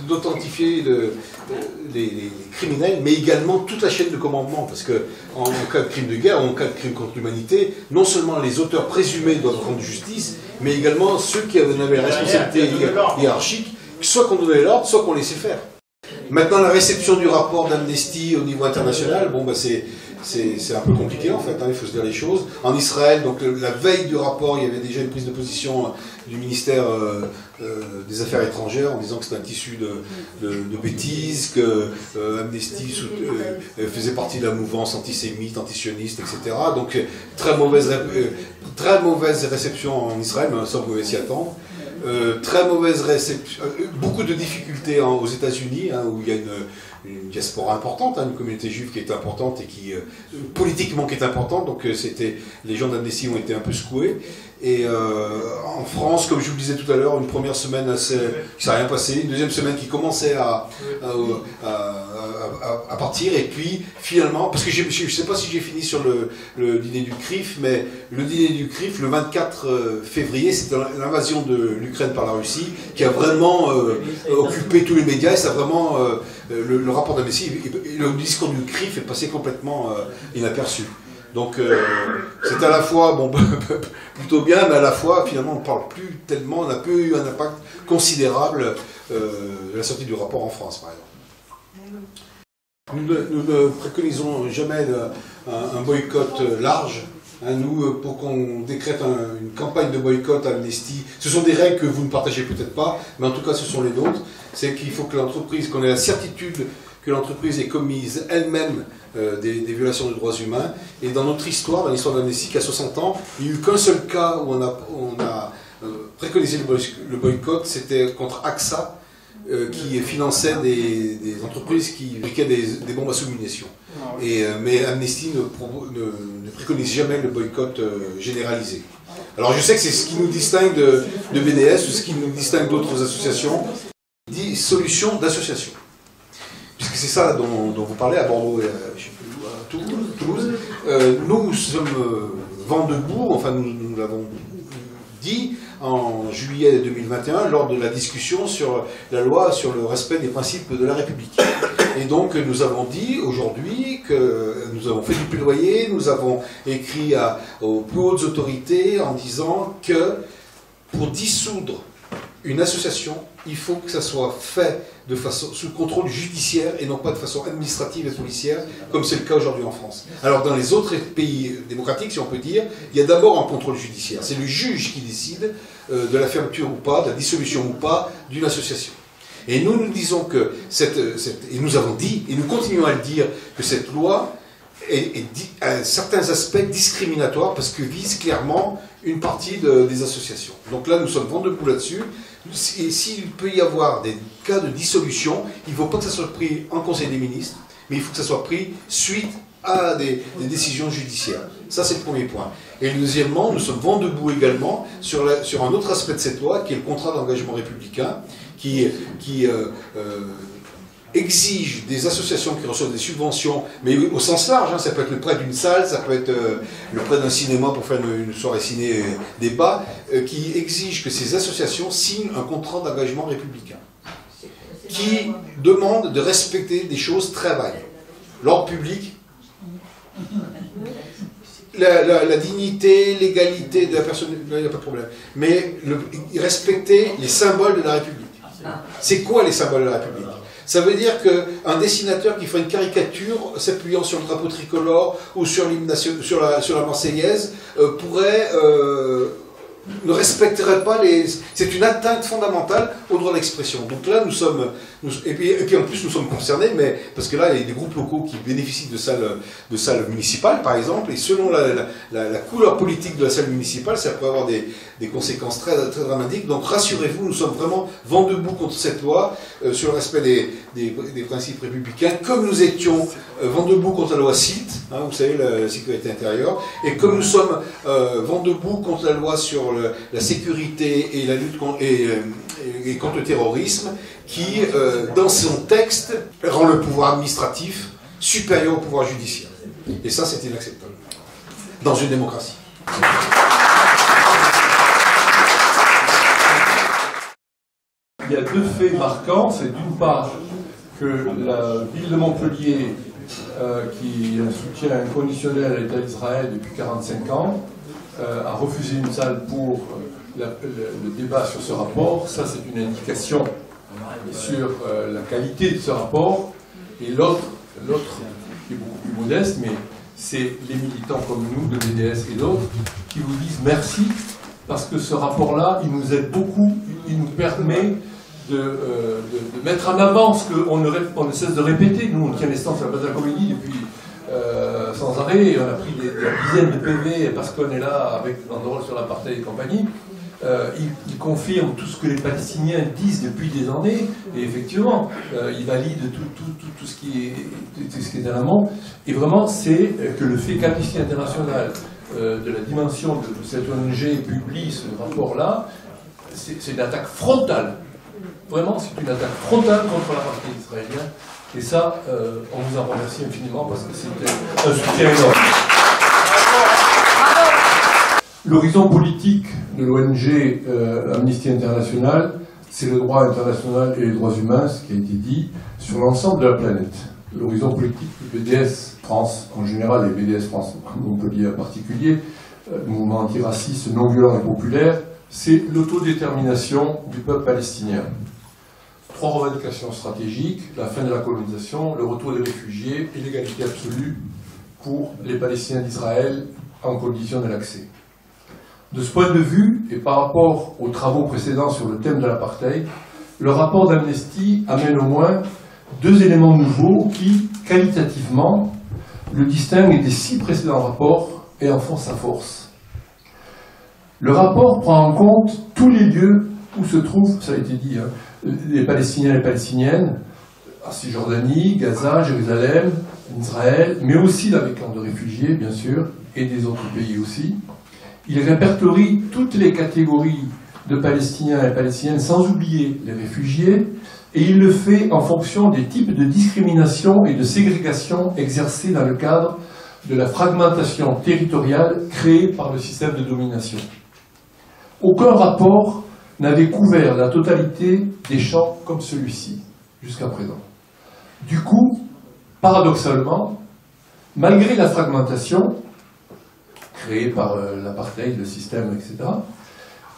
d'authentifier les criminels, mais également toute la chaîne de commandement, parce que en cas de crime de guerre, en cas de crime contre l'humanité, non seulement les auteurs présumés doivent rendre justice, mais également ceux qui avaient la responsabilité hiérarchique, soit qu'on donnait l'ordre, soit qu'on laissait faire. Maintenant, la réception du rapport d'Amnesty au niveau international, bon, bah, c'est un peu compliqué en fait, hein, il faut se dire les choses. En Israël, donc la veille du rapport, il y avait déjà une prise de position du ministère des Affaires étrangères en disant que c'était un tissu de bêtises, que Amnesty faisait partie de la mouvance antisémite, antisioniste, etc. Donc très mauvaise réception en Israël, mais ça on pouvait s'y attendre. Très mauvaise réception, beaucoup de difficultés aux États-Unis, hein, où il y a une diaspora importante, hein, une communauté juive qui est importante et qui politiquement qui est importante, donc les gens d'Amnesty ont été un peu secoués. Et en France, comme je vous le disais tout à l'heure, une première semaine qui ne s'est rien passé, une deuxième semaine qui commençait à partir, et puis finalement, parce que je ne sais pas si j'ai fini sur le dîner du CRIF, mais le dîner du CRIF, le 24 février, c'était l'invasion de l'Ukraine par la Russie, qui a vraiment occupé tous les médias, et ça a vraiment, le rapport d'Amnesty, le discours du CRIF est passé complètement inaperçu. Donc c'est à la fois plutôt bien, mais à la fois finalement on ne parle plus tellement, on n'a pas eu un impact considérable de la sortie du rapport en France par exemple. Nous ne préconisons jamais un boycott large. Hein, nous, pour qu'on décrète une campagne de boycott à Amnesty, ce sont des règles que vous ne partagez peut-être pas, mais en tout cas ce sont les nôtres. C'est qu'il faut que l'entreprise, qu'on ait la certitude que l'entreprise ait commise elle-même des violations de droits humains. Et dans notre histoire, dans l'histoire d'Amnesty, qui a 60 ans, il n'y a eu qu'un seul cas où on a préconisé le boycott, c'était contre AXA, qui finançait des entreprises qui fabriquaient des bombes à sous-munitions. Mais Amnesty ne préconise jamais le boycott généralisé. Alors je sais que c'est ce qui nous distingue de BDS, ou ce qui nous distingue d'autres associations, dit solution d'association. Puisque c'est ça dont vous parlez à Bordeaux et à Toulouse. Nous sommes vent debout, enfin nous l'avons dit en juillet 2021 lors de la discussion sur la loi sur le respect des principes de la République. Et donc nous avons dit aujourd'hui que nous avons fait du plaidoyer, nous avons écrit aux plus hautes autorités en disant que pour dissoudre une association, il faut que ça soit fait de façon sous contrôle judiciaire et non pas de façon administrative et policière, comme c'est le cas aujourd'hui en France. Alors dans les autres pays démocratiques, si on peut dire, il y a d'abord un contrôle judiciaire. C'est le juge qui décide de la fermeture ou pas, de la dissolution ou pas d'une association. Et nous disons que et nous avons dit, et nous continuons à le dire, que cette loi a certains aspects discriminatoires parce que vise clairement une partie des associations. Donc là, nous sommes vent debout là-dessus. Et s'il peut y avoir des cas de dissolution, il ne faut pas que ça soit pris en Conseil des ministres, mais il faut que ça soit pris suite à des décisions judiciaires. Ça, c'est le premier point. Et deuxièmement, nous sommes vent debout également sur un autre aspect de cette loi, qui est le contrat d'engagement républicain, qui exige des associations qui reçoivent des subventions, mais au sens large, hein, ça peut être le prêt d'une salle, ça peut être le prêt d'un cinéma pour faire une soirée ciné-débat, qui exige que ces associations signent un contrat d'engagement républicain, qui demande de respecter des choses très vagues. L'ordre public, la dignité, l'égalité de la personne, il n'y a pas de problème, mais respecter les symboles de la République. C'est quoi les symboles de la République ? Ça veut dire qu'un dessinateur qui fait une caricature s'appuyant sur le drapeau tricolore ou sur la Marseillaise ne respecterait pas les... C'est une atteinte fondamentale au droit d'expression. Donc là, et puis en plus, nous sommes concernés, mais parce que là, il y a des groupes locaux qui bénéficient de salles municipales, par exemple, et selon la couleur politique de la salle municipale, ça peut avoir des conséquences très, très dramatiques. Donc rassurez-vous, nous sommes vraiment vent debout contre cette loi sur le respect des principes républicains, comme nous étions vent debout contre la loi SILT, hein, vous savez, la sécurité intérieure, et comme nous sommes vent debout contre la loi sur la sécurité et la lutte contre le terrorisme, qui, dans son texte, rend le pouvoir administratif supérieur au pouvoir judiciaire. Et ça, c'est inacceptable dans une démocratie. Il y a deux faits marquants. C'est d'une part que la ville de Montpellier, qui soutient inconditionnel à l'État d'Israël depuis 45 ans, a refusé une salle pour le débat sur ce rapport. Ça, c'est une indication sur la qualité de ce rapport. Et l'autre, qui est beaucoup plus modeste, mais c'est les militants comme nous, de BDS et d'autres, qui vous disent merci, parce que ce rapport-là, il nous aide beaucoup, il nous permet de mettre en avant ce qu'on ne cesse de répéter. Nous, on tient les stands sur la place de la Comédie depuis sans arrêt, et on a pris des dizaines de PV parce qu'on est là avec banderole sur l'apartheid et compagnie. Il confirme tout ce que les Palestiniens disent depuis des années, et effectivement, il valide tout ce qui est en amont. Et vraiment, c'est que le fait qu'Amnesty International, de la dimension de cette ONG, publie ce rapport-là, c'est une attaque frontale. Vraiment, c'est une attaque frontale contre l'apartheid israélien. Et ça, on vous en remercie infiniment parce que c'était un soutien énorme. L'horizon politique de l'ONG Amnesty International, c'est le droit international et les droits humains, ce qui a été dit, sur l'ensemble de la planète. L'horizon politique du BDS France en général et BDS France Montpellier en particulier, le mouvement antiraciste non violent et populaire, c'est l'autodétermination du peuple palestinien. 3 revendications stratégiques: la fin de la colonisation, le retour des réfugiés et l'égalité absolue pour les Palestiniens d'Israël en condition de l'accès. De ce point de vue, et par rapport aux travaux précédents sur le thème de l'apartheid, le rapport d'Amnesty amène au moins 2 éléments nouveaux qui, qualitativement, le distinguent des 6 précédents rapports et en font sa force. Le rapport prend en compte tous les lieux où se trouvent, ça a été dit, hein, les Palestiniens et les Palestiniennes, en Cisjordanie, Gaza, Jérusalem, Israël, mais aussi dans les camps de réfugiés, bien sûr, et des autres pays aussi. Il répertorie toutes les catégories de Palestiniens et Palestiniennes, sans oublier les réfugiés, et il le fait en fonction des types de discrimination et de ségrégation exercés dans le cadre de la fragmentation territoriale créée par le système de domination. Aucun rapport n'avait couvert la totalité des champs comme celui-ci, jusqu'à présent. Du coup, paradoxalement, malgré la fragmentation créée par l'apartheid, le système, etc.,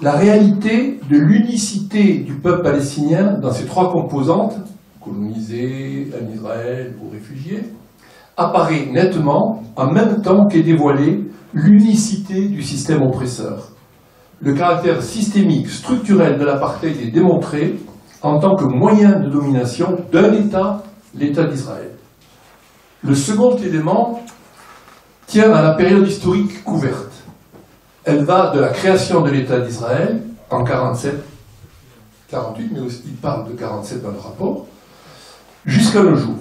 la réalité de l'unicité du peuple palestinien dans ses trois composantes, colonisés, en Israël ou réfugiés, apparaît nettement en même temps qu'est dévoilée l'unicité du système oppresseur. Le caractère systémique, structurel de l'apartheid est démontré en tant que moyen de domination d'un État, l'État d'Israël. Le second élément tient à la période historique couverte. Elle va de la création de l'État d'Israël en 47, 48, mais aussi, il parle de 47 dans le rapport, jusqu'à nos jours.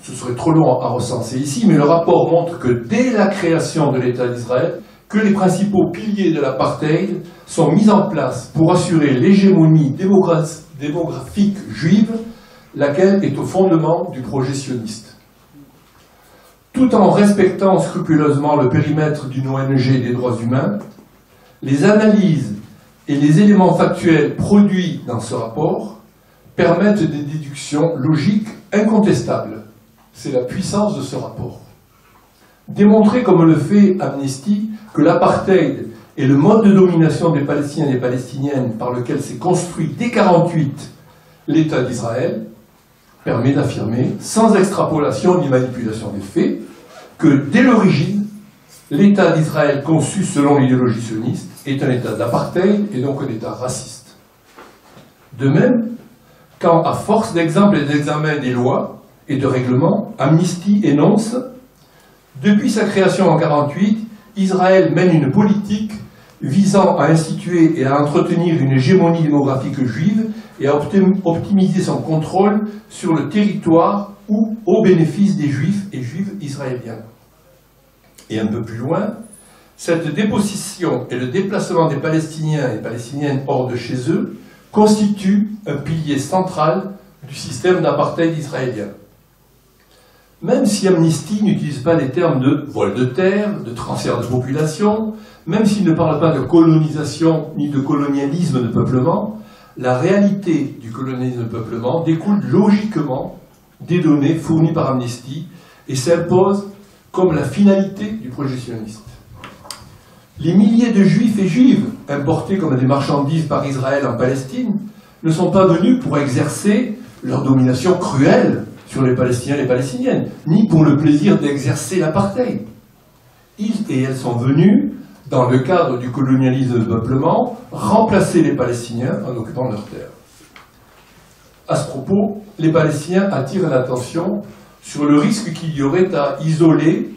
Ce serait trop long à recenser ici, mais le rapport montre que dès la création de l'État d'Israël, que les principaux piliers de l'apartheid sont mis en place pour assurer l'hégémonie démographique juive, laquelle est au fondement du projet sioniste. Tout en respectant scrupuleusement le périmètre d'une ONG des droits humains, les analyses et les éléments factuels produits dans ce rapport permettent des déductions logiques incontestables. C'est la puissance de ce rapport. Démontrer, comme le fait Amnesty, que l'apartheid est le mode de domination des Palestiniens et des Palestiniennes par lequel s'est construit dès 1948 l'État d'Israël, permet d'affirmer, sans extrapolation ni manipulation des faits, que dès l'origine, l'État d'Israël conçu selon l'idéologie sioniste est un État d'apartheid et donc un État raciste. De même, quand, à force d'exemples et d'examen des lois et de règlements, Amnesty énonce « Depuis sa création en 1948, Israël mène une politique visant à instituer et à entretenir une hégémonie démographique juive et à optimiser son contrôle sur le territoire ou au bénéfice des juifs et juives israéliens. » Et un peu plus loin, cette dépossession et le déplacement des Palestiniens et Palestiniennes hors de chez eux constituent un pilier central du système d'apartheid israélien. Même si Amnesty n'utilise pas les termes de vol de terre, de transfert de population, même s'il ne parle pas de colonisation ni de colonialisme de peuplement, la réalité du colonialisme de peuplement découle logiquement des données fournies par Amnesty et s'impose comme la finalité du projet sioniste. Les milliers de juifs et juives importés comme des marchandises par Israël en Palestine ne sont pas venus pour exercer leur domination cruelle sur les Palestiniens et les Palestiniennes, ni pour le plaisir d'exercer l'apartheid. Ils et elles sont venus, dans le cadre du colonialisme de peuplement, remplacer les Palestiniens en occupant leurs terres. À ce propos, les Palestiniens attirent l'attention sur le risque qu'il y aurait à isoler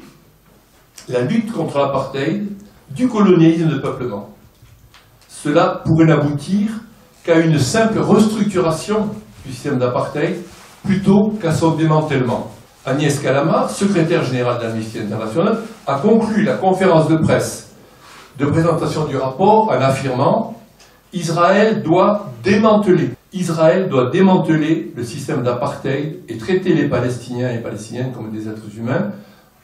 la lutte contre l'apartheid du colonialisme de peuplement. Cela pourrait n'aboutir qu'à une simple restructuration du système d'apartheid plutôt qu'à son démantèlement. Agnès Callamard, secrétaire générale d'Amnesty International, a conclu la conférence de presse de présentation du rapport en affirmant « Israël doit démanteler le système d'apartheid et traiter les Palestiniens et Palestiniennes comme des êtres humains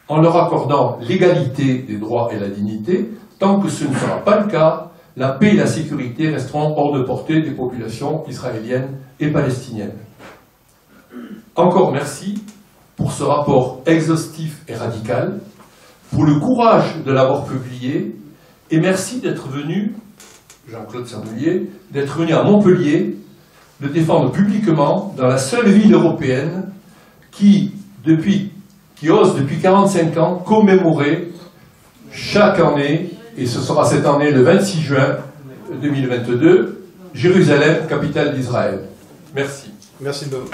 en leur accordant l'égalité des droits et la dignité. Tant que ce ne sera pas le cas, la paix et la sécurité resteront hors de portée des populations israéliennes et palestiniennes. » Encore merci pour ce rapport exhaustif et radical, pour le courage de l'avoir publié, et merci d'être venu, Jean-Claude Sermelier, d'être venu à Montpellier, le défendre publiquement dans la seule ville européenne qui ose depuis 45 ans commémorer chaque année, et ce sera cette année le 26 juin 2022, Jérusalem, capitale d'Israël. Merci. Merci Bob.